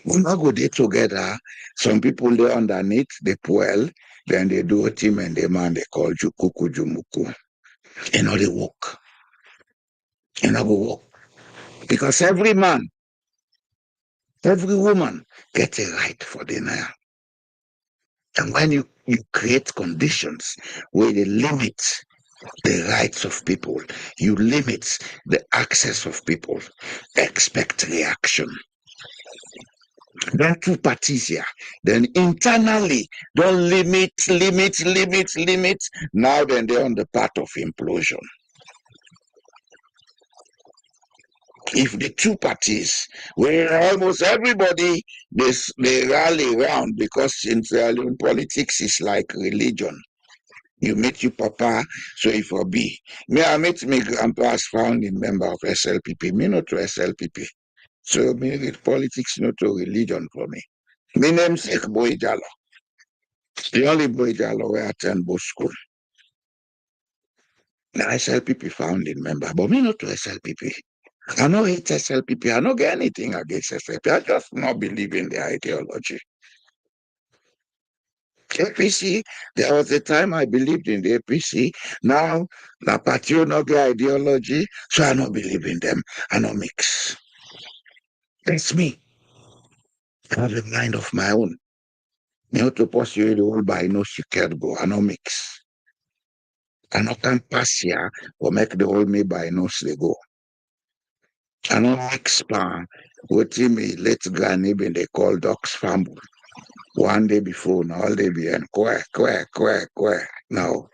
We not go there together. Some people they underneath the pool, then they do a team and the man they call Jukuku Jumuku. You know they walk. You know go walk. Because every man, every woman get a right for the Nile. And when you create conditions where they limit the rights of people, you limit the access of people, expect reaction. There are two parties here. Then internally, don't limit. Now then they're on the path of implosion. If the two parties, where almost everybody they rally around, because in Sierra Leone politics is like religion. You meet your papa, so if I be. Me, I met my grandpa as founding member of SLPP. Me not to SLPP. So me with politics not to religion for me. My namesake Boy Jalo. The only Boy Jalo where I attend both school. Now SLPP founding member, but me not to SLPP. I don't hate SLPP. I don't get anything against SLPP. I just not believe in the ideology. APC, there was a time I believed in the APC. Now, the party no get ideology, so I don't believe in them. I don't mix. That's me. I have a mind of my own. Me to pursue the whole by no secret go. I don't mix. I no can pass here or make the whole me by no they go. I don't mix pan. What me let granny be they call dogs famble. One day before, now all day be and quack. Now,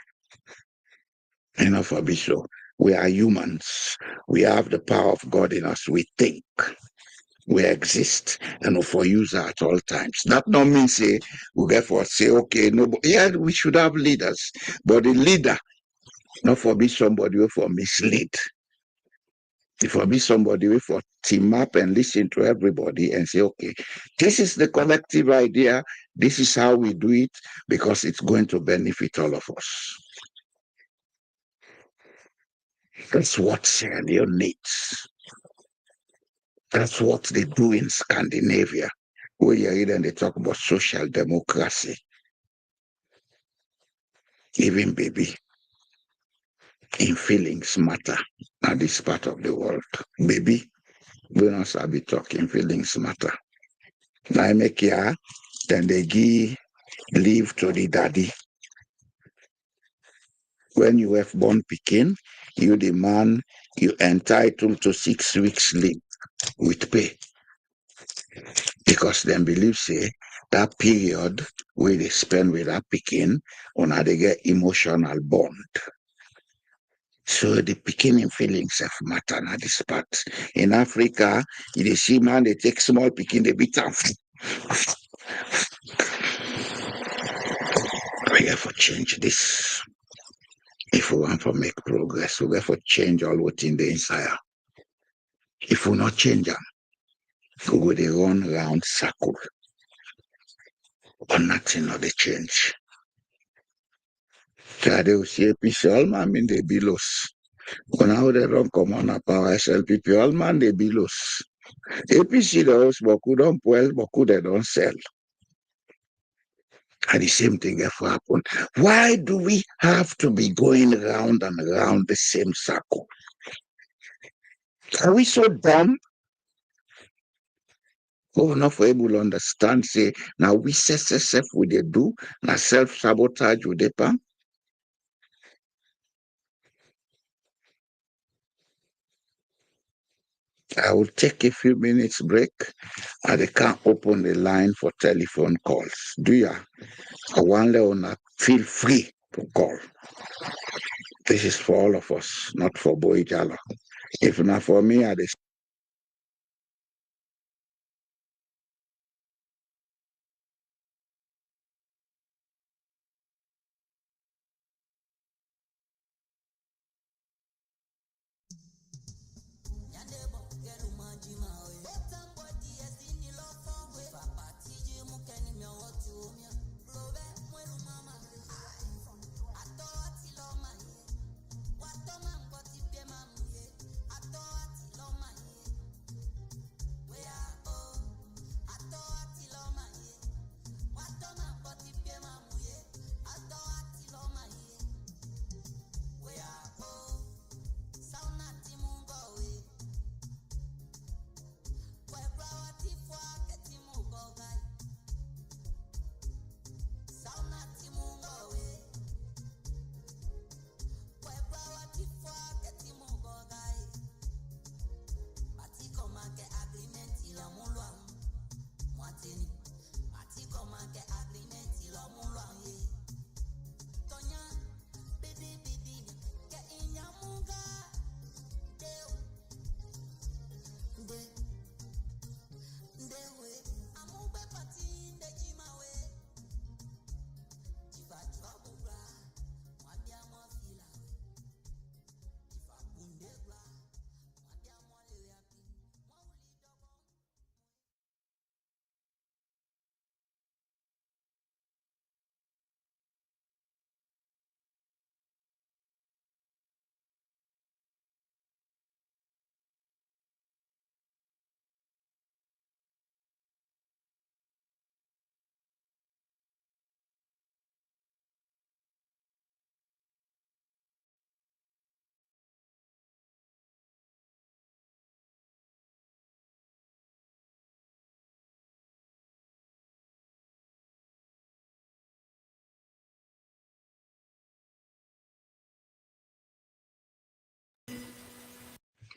enough of it. So we are humans. We have the power of God in us. We think. We exist and for user at all times. That don't mean say we therefore say, okay, no, yeah, we should have leaders. But the leader, not for be somebody who for mislead. If for be somebody who for team up and listen to everybody and say, okay, this is the collective idea, this is how we do it, because it's going to benefit all of us. That's what Sierra Leone needs. That's what they do in Scandinavia, where you read and they talk about social democracy. Even baby, in feelings matter. Now this part of the world, baby, we don't be talking feelings matter. Now I make ya, then they give leave to the daddy. When you have born Pekin, you the man, you entitled to 6 weeks leave with pay. Because them believe say that period where they spend with that Pekin, on how they get emotional bond. So the beginning feelings of matter na this part. In Africa, you see man, they take small picking, they beat them. We have to change this. If we want to make progress, we have to change all what's in the inside. If we not change them, we go dey run round circle. But nothing not the change. So they will see APC, all man in the belows. When how they don't come on a power SLPP, all man they belows. APC those Boku don't well, Boku they don't sell. And the same thing ever happen. Why do we have to be going round and round the same circle? Are we so dumb? Oh, not for able to understand, say, now we self with they do, now self-sabotage with the pan. I will take a few minutes break and I can't open the line for telephone calls. Do ya? I want to feel free to call. This is for all of us, not for Boy Jalo. If not for me, I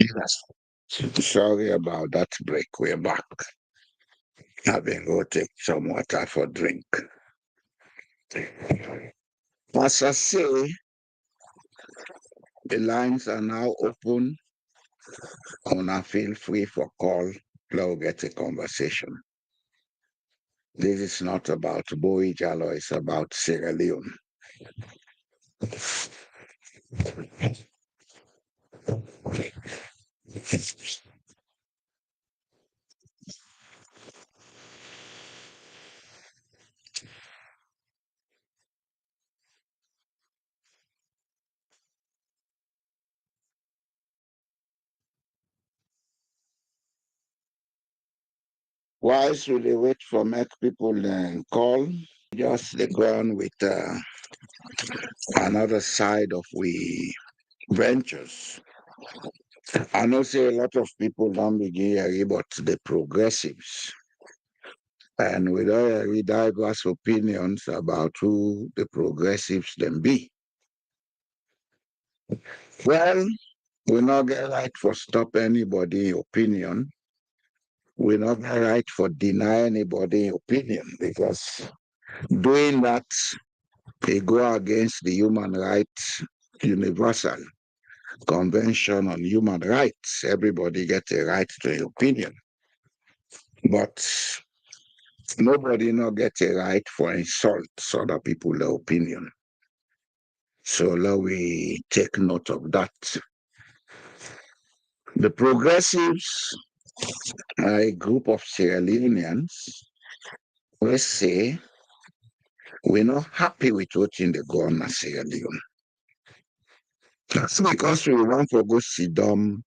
yes. Sorry about that break. We're back. I've been go take some water for drink. As I say, the lines are now open. Una feel free for call. Let's get a conversation. This is not about Boy Jalo, it's about Sierra Leone. Why should they wait for make people call? Just they go on with another side of we ventures. I know say a lot of people don't begin hear about the progressives. And we don't hear diverse opinions about who the progressives then be. Well, we not get right for stop anybody opinion. We not get right for deny anybody opinion because doing that they go against the human rights universal convention on human rights. Everybody get a right to an opinion. But nobody not get a right for insult other people's opinion. So let we take note of that. The progressives are a group of Sierra Leoneans who say we're not happy with what in the go on in Sierra Leone. That's because we want to go sit down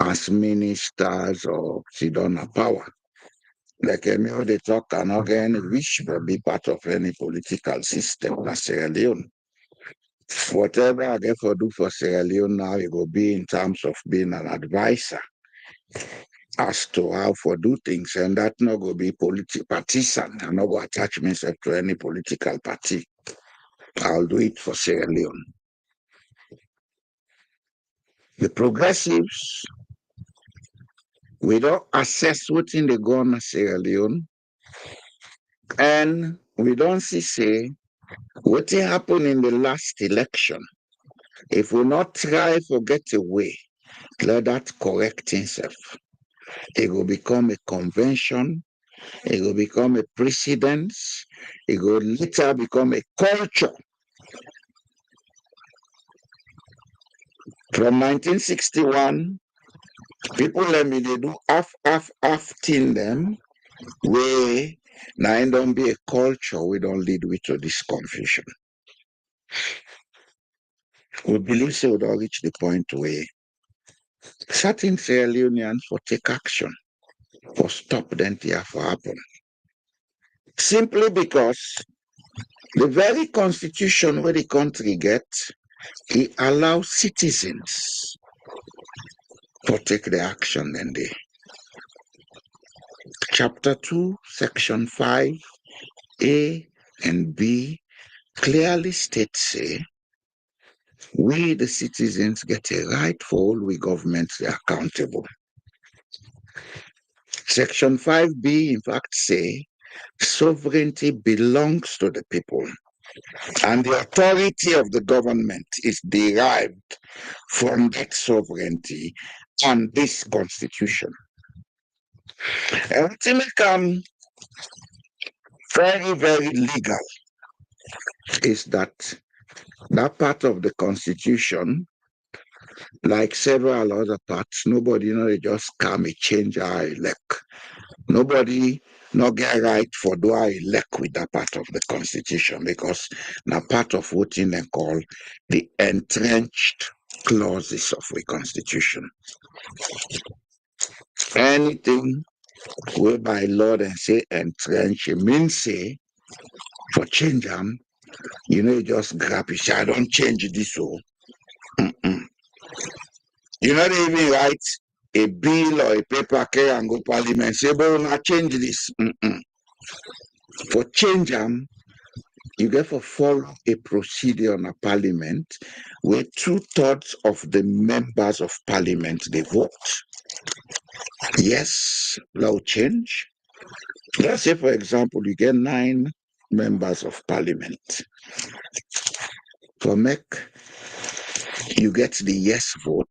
as ministers or sit down at power. Like Emil, they talk and again, wish will be part of any political system in Sierra Leone. Whatever I get for do for Sierra Leone now, it will be in terms of being an advisor as to how for do things, and that not going to be partisan. I'm not going to attach myself to any political party. I'll do it for Sierra Leone. The progressives We don't assess what's in the gun Sierra Leone, and we don't see say what happened in the last election. If we not try to get away, let that correct itself. It will become a convention, it will become a precedence, it will later become a culture. From 1961, people let me they do half thing them where now it don't be a culture, we don't lead with to this confusion. We believe so we don't reach the point where certain Sierra Leoneans for take action, for stop them here for happen. Simply because the very constitution where the country gets, it allows citizens to take the action then they. Chapter 2, Section 5, A and B clearly states say, we the citizens get a right for all we governments are accountable. Section 5B in fact say, sovereignty belongs to the people and the authority of the government is derived from that sovereignty and this constitution. And to become very, very legal is that part of the constitution, like several other parts, nobody they just come and change our elect. Nobody not get right for do I elect with that part of the constitution because now part of what they call the entrenched clauses of the constitution. Anything whereby law and say entrenched, it means say for change them, you just grab it. Say, I don't change this so. You not even write a bill or a paper carry and go parliament. Say, but we'll not change this. For change them, you get to follow a procedure on a parliament where 2/3 of the members of parliament they vote. Yes, law change. Let's say, for example, you get 9 members of parliament. For make you get the yes vote,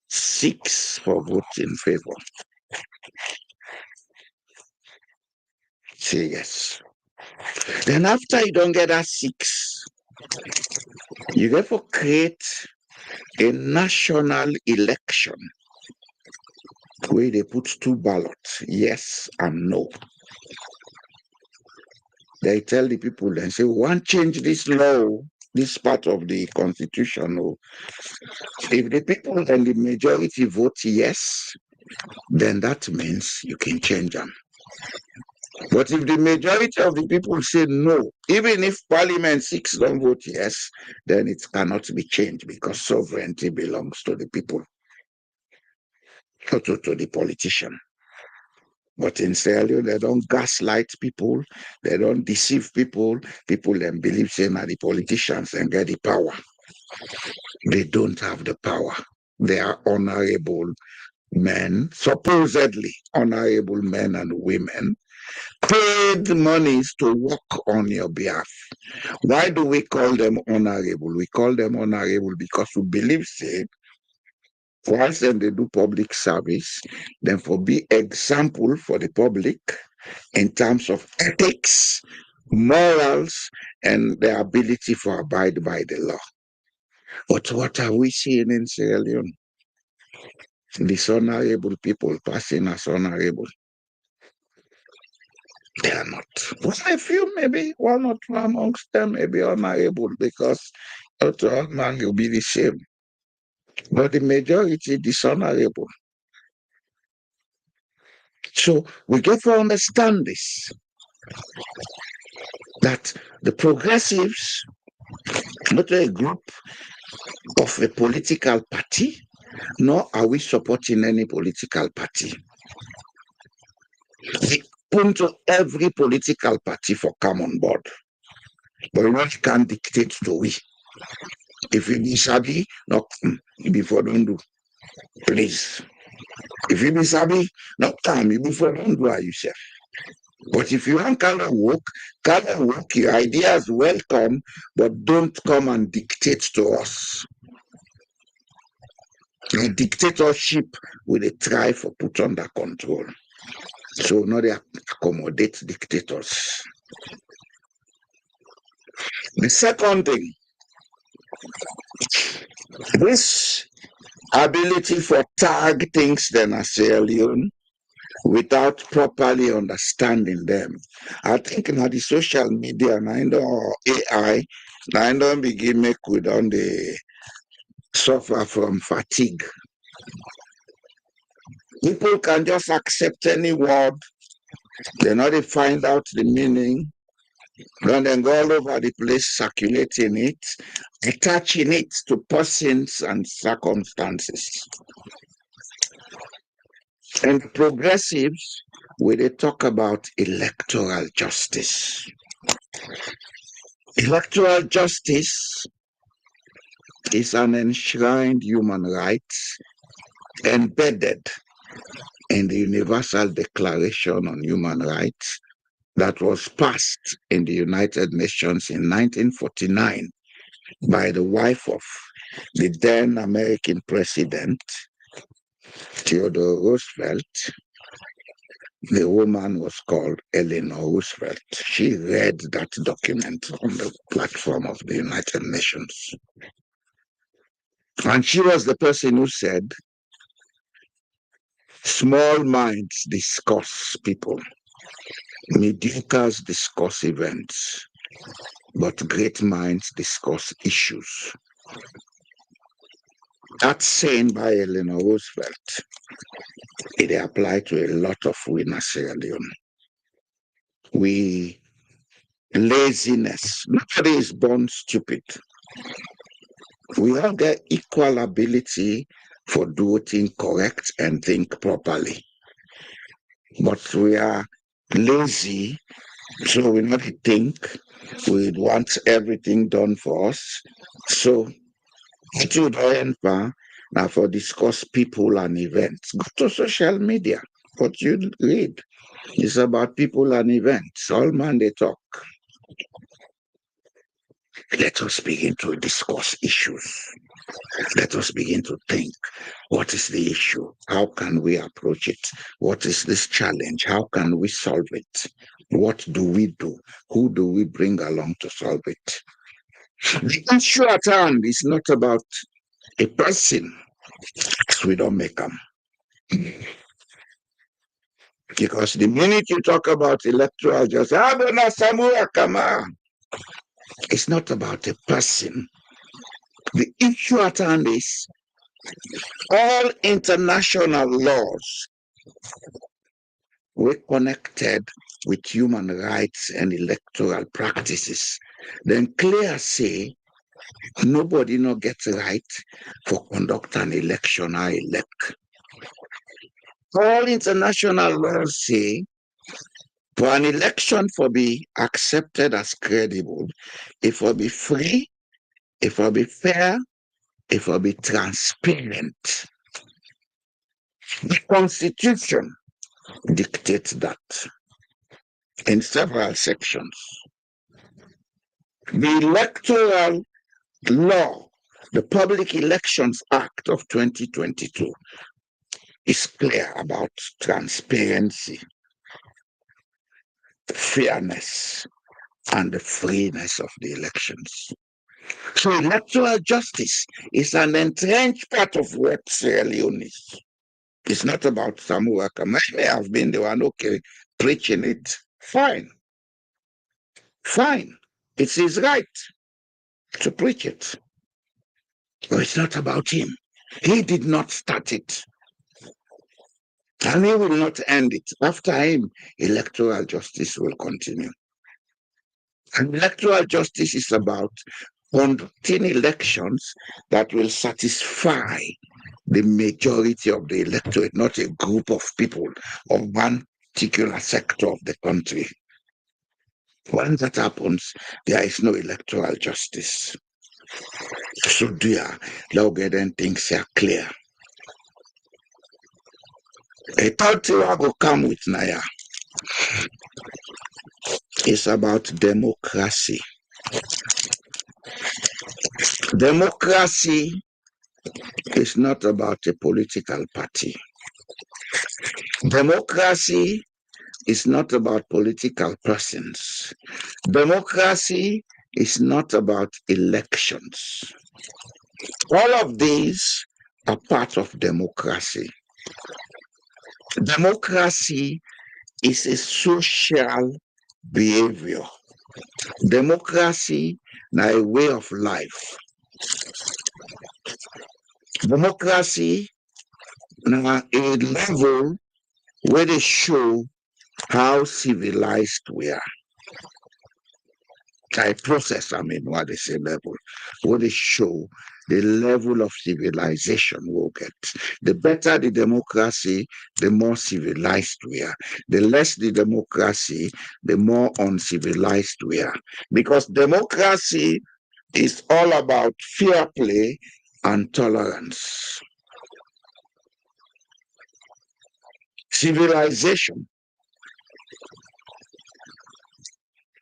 6 for vote in favor. Say yes. Then after you don't get that 6, you get to create a national election where they put 2 ballots, yes and no. They tell the people and say, we want to change this law, this part of the constitution. No. If the people and the majority vote yes, then that means you can change them. But if the majority of the people say no, even if Parliament 6 don't vote yes, then it cannot be changed because sovereignty belongs to the people, not to the politician. But in Sierra Leone, they don't gaslight people, they don't deceive people. People then believe saying that the politicians and get the power. They don't have the power. They are honorable men, supposedly honorable men and women, paid monies to work on your behalf. Why do we call them honorable? We call them honorable because we believe, say, once they do public service, then for be example for the public in terms of ethics, morals, and their ability for abide by the law. But what are we seeing in Sierra Leone? Dishonorable people passing as honorable. They are not. Well, I feel maybe one or two amongst them may be honorable because not all man will be the same. But the majority dishonorable. So we get to understand this. That the progressives, not a group of a political party, nor are we supporting any political party. We point to every political party for come on board. But we can't dictate to we. If you disagree, no, before don't do. Please. If you be sabi, no time, you be for don't do it yourself. But if you want color work, your ideas welcome, but don't come and dictate to us. A dictatorship will try for put under control. So now they accommodate dictators. The second thing, this ability for tag things then as alien without properly understanding them. I think now the social media and I know AI, I don't begin make we on the suffer from fatigue. People can just accept any word, they know they find out the meaning, then go all over the place circulating it, attaching it to persons and circumstances. And progressives, when they talk about electoral justice. Electoral justice is an enshrined human right embedded in the Universal Declaration on Human Rights that was passed in the United Nations in 1949 by the wife of the then American president, Theodore Roosevelt. The woman was called Eleanor Roosevelt. She read that document on the platform of the United Nations. And she was the person who said, small minds discuss people, mediocres discuss events, but great minds discuss issues. That saying by Eleanor Roosevelt, it applied to a lot of we in Sierra Leone. Laziness. Nobody is born stupid. We all get equal ability for doing correct and think properly. But we are lazy, so we not think. We want everything done for us. So it would end now for discuss people and events. Go to social media. What you read is about people and events. All man they talk. Let us begin to discuss issues. Let us begin to think, what is the issue? How can we approach it? What is this challenge? How can we solve it? What do we do? Who do we bring along to solve it? The issue at hand is not about a person. We don't make them. Because the minute you talk about electoral justice, it's not about a person. The issue at hand is all international laws were connected with human rights and electoral practices. Then clear say nobody no gets right for conduct an election or elect. All international laws say for an election for be accepted as credible, it will be free, it will be fair, it will be transparent. The Constitution dictates that in several sections. The Electoral Law, the Public Elections Act of 2022, is clear about transparency, fairness, and the freeness of the elections. So electoral justice is an entrenched part of what Sierra Leone is. It's not about Samuaka. I may have been the one, okay, preaching it. Fine. Fine. It's his right to preach it. But it's not about him. He did not start it. And he will not end it. After him, electoral justice will continue. And electoral justice is about conducting elections that will satisfy the majority of the electorate, not a group of people or one particular sector of the country. When that happens, there is no electoral justice. So dear, Lawgeden things are clear. A third thing I go come with Naya is about democracy. Democracy is not about a political party. Democracy is not about political persons. Democracy is not about elections. All of these are part of democracy. Democracy is a social behavior. Democracy is a way of life. Democracy is a level where they show how civilized we are. I process, what they say level, where they show the level of civilization we'll get. The better the democracy, the more civilized we are. The less the democracy, the more uncivilized we are. Because democracy is all about fair play and tolerance. Civilization,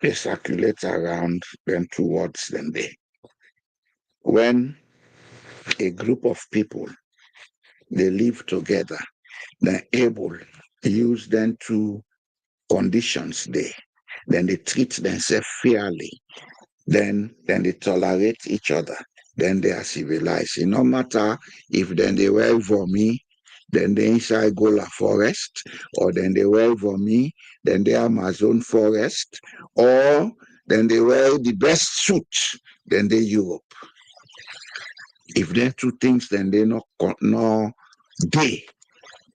they circulate around them towards them there. When a group of people, they live together, they're able to use them to conditions there, then they treat themselves fairly, then they tolerate each other, then they are civilized. It no matter if then they were for me, then they inside Gola forest, or then they were for me, then they Amazon forest, or then they wear the best suit, then they Europe. If there are two things, then they no day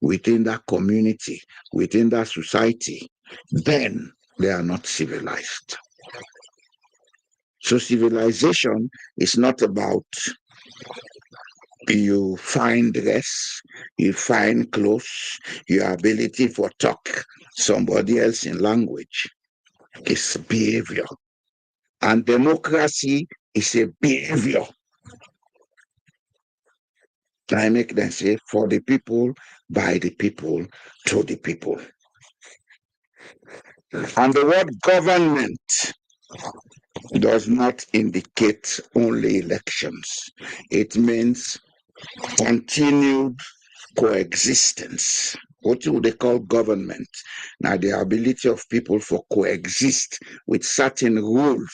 within that community, within that society, then they are not civilized. So civilization is not about you fine dress, you fine clothes, your ability for talk somebody else in language. It's behavior. And democracy is a behavior. I make them say, for the people, by the people, to the people. And the word government does not indicate only elections. It means continued coexistence. What do they call government? Now, the ability of people for coexist with certain rules,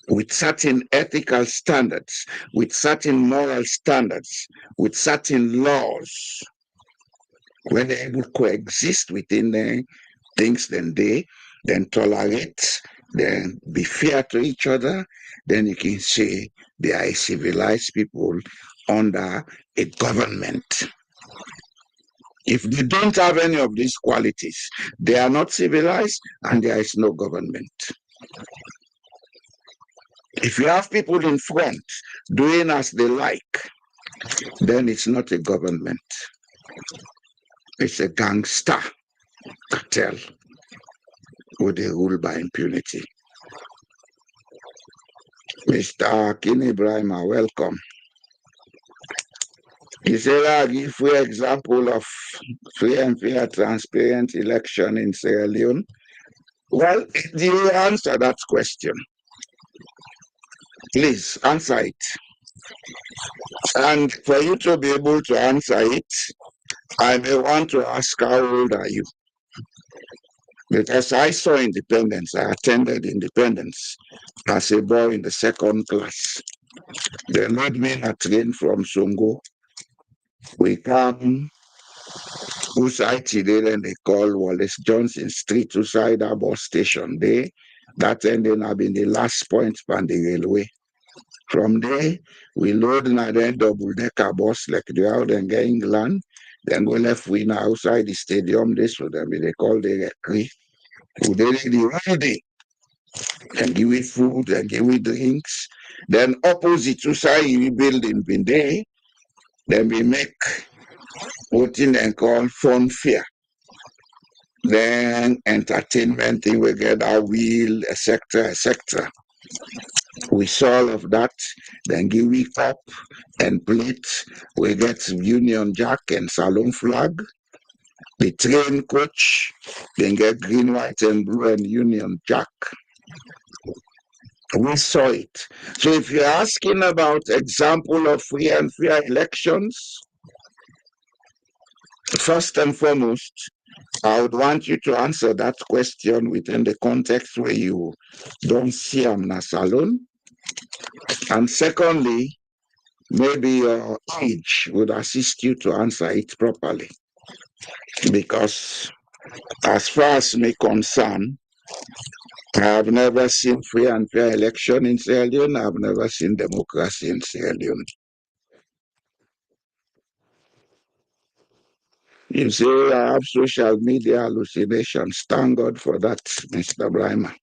with certain ethical standards, with certain moral standards, with certain laws. When they're able to coexist within the things, then tolerate, then be fair to each other, then you can say they are civilized people under a government. If they don't have any of these qualities, they are not civilized and there is no government. If you have people in front doing as they like, then it's not a government. It's a gangster cartel with a rule by impunity. Mr. Kini Ibrahima, welcome. He said, I'll give you an example of free and fair, transparent election in Sierra Leone. Well, do you answer that question? Please answer it. And for you to be able to answer it, I may want to ask, how old are you? Because I saw independence, I attended independence as a boy in the second class. They made me a train from Songo. We come outside today, and they call Wallace Johnson Street outside our bus station there. That ended up in the last point on the railway. From there, we load another double-decker bus like the out in England. Then we left we now outside the stadium. This would be they call the recre. We did the whole day. And give it food and give it drinks. Then opposite to side we building been there. Then we make what in they call fun fair. Then entertainment thing we get our wheel, etc., etc. We solve of that, then give it up and plate. We get Union Jack and Salon flag. The train coach, then get green, white, and blue and Union Jack. We saw it. So if you're asking about example of free and fair elections, first and foremost, I would want you to answer that question within the context where you don't see a salon. And secondly, maybe your age would assist you to answer it properly. Because as far as me concerned, I have never seen free and fair election in Sierra Leone. I have never seen democracy in Sierra Leone. You say I have social media hallucinations. Thank God for that, Mr. Brima.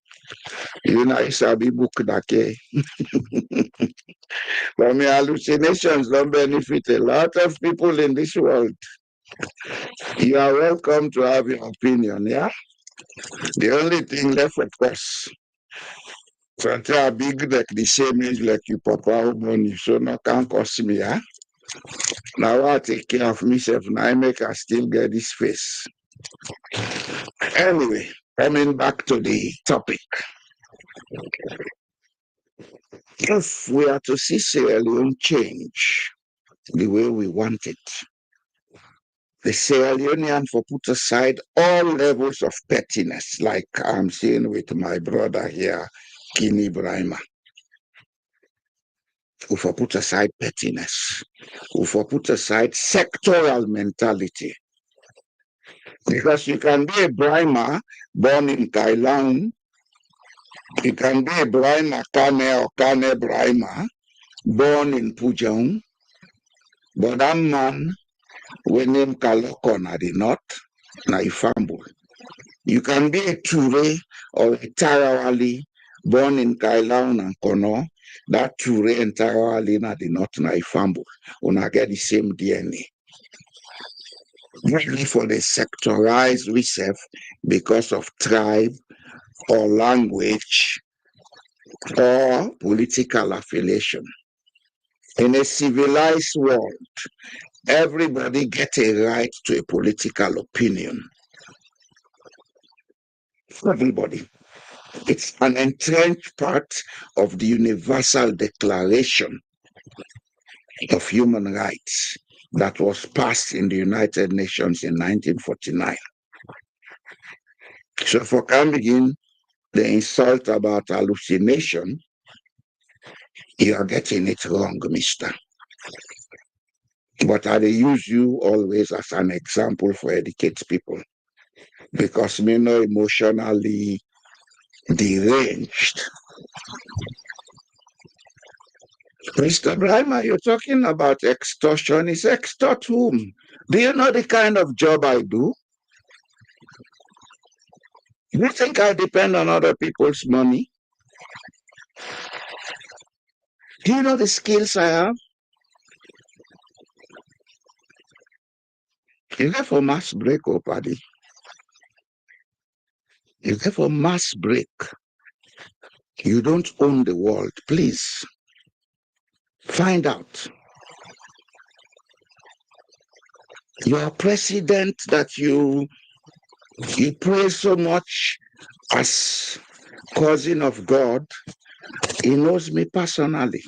You know, it's a big book decay. But my hallucinations don't benefit a lot of people in this world. You are welcome to have your opinion, yeah? The only thing left, of course, so I big like the same age like you, Papa, money, so no can't cost me, yeah? Now I take care of myself, now I make I still get this face. Anyway, coming back to the topic. If we are to see Sierra Leone change the way we want it, the Sierra Leonean for put aside all levels of pettiness, like I'm seeing with my brother here, Kini Brima. We for put aside pettiness. We for put aside sectoral mentality. Because you can be a Brima born in Thailand, you can be a Brima Kane or Kane Brima born in Pujong, but that man, when him Kalokon at the north, na Ifambo. You can be a Ture or a Tarawali born in Kailaun and Kono, that Ture and Tarawali na the north na Ifambo. Una get the same DNA. Really for the sectorized reserve because of tribe or language or political affiliation. In a civilized world, everybody gets a right to a political opinion. Everybody. It's an entrenched part of the Universal Declaration of Human Rights that was passed in the United Nations in 1949. So if we can begin the insult about hallucination, you are getting it wrong, mister. But I use you always as an example for educate people. Because me know emotionally deranged. Mr. Brima, you're talking about extortion. Is extort whom? Do you know the kind of job I do? You think I depend on other people's money? Do you know the skills I have? You get for mass break, oh paddy. You get for mass break. You don't own the world. Please find out. Your president that you praise so much as cousin of God, he knows me personally.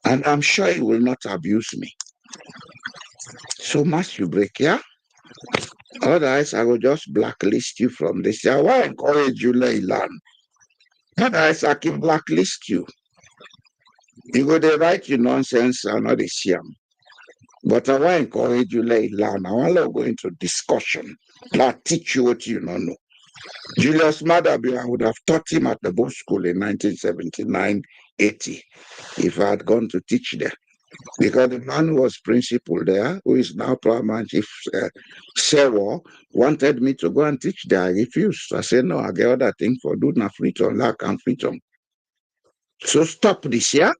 And I'm sure he will not abuse me. So much you break, yeah? Otherwise, I will just blacklist you from this. I will encourage you, Leilan. Otherwise, I can blacklist you. You go there write you nonsense and not the sham. But I will encourage you, Leilan. I want to go into discussion. I'll teach you what you don't know. Julius Madabio, I would have taught him at the boat school in 1979-80 if I had gone to teach there. Because the man who was principal there, who is now Paramount Chief Sewa, wanted me to go and teach there. I refused. I said, no, I get other thing for do na freedom, lack and freedom. So stop this, yeah?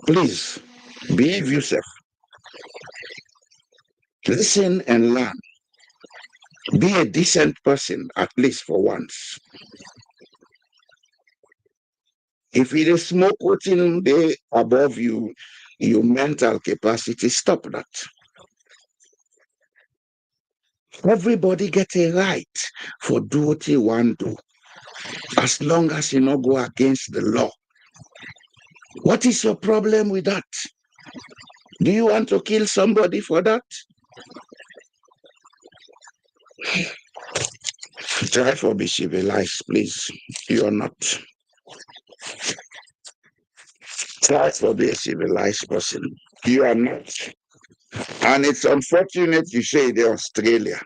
Please, behave yourself. Listen and learn. Be a decent person, at least for once. If it is smoke within the above you, your mental capacity, stop that. Everybody get a right for do what you want to, as long as you not go against the law. What is your problem with that? Do you want to kill somebody for that? Try for be civilized, please. You are not. Try for be a civilized person. You are not. And it's unfortunate you say the Australia.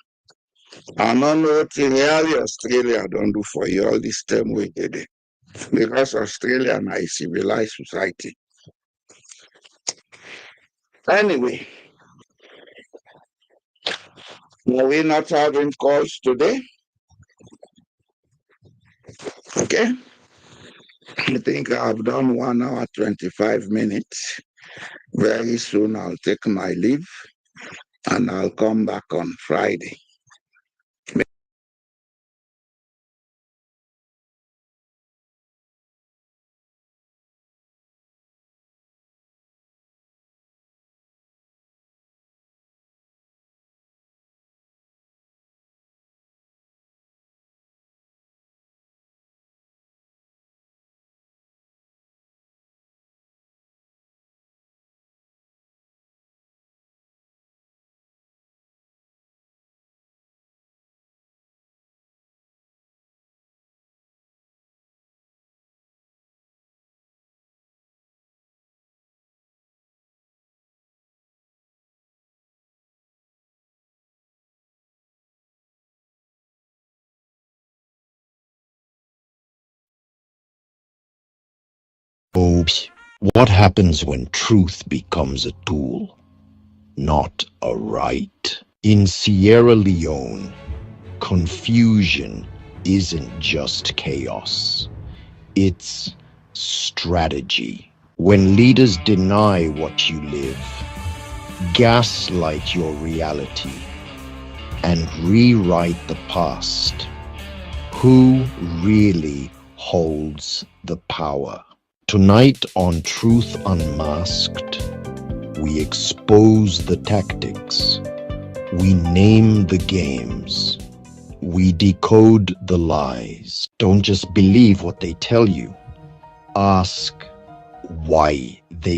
I don't know what really Australia don't do for you all this time we did it. Because Australia is a civilized society. Anyway, are we not having calls today? Okay. I think I've done 1 hour 25 minutes. Very soon I'll take my leave and I'll come back on Friday. What happens when truth becomes a tool, not a right? In Sierra Leone, confusion isn't just chaos, it's strategy. When leaders deny what you live, gaslight your reality, and rewrite the past, who really holds the power? Tonight on Truth Unmasked, we expose the tactics, we name the games, we decode the lies. Don't just believe what they tell you. Ask why they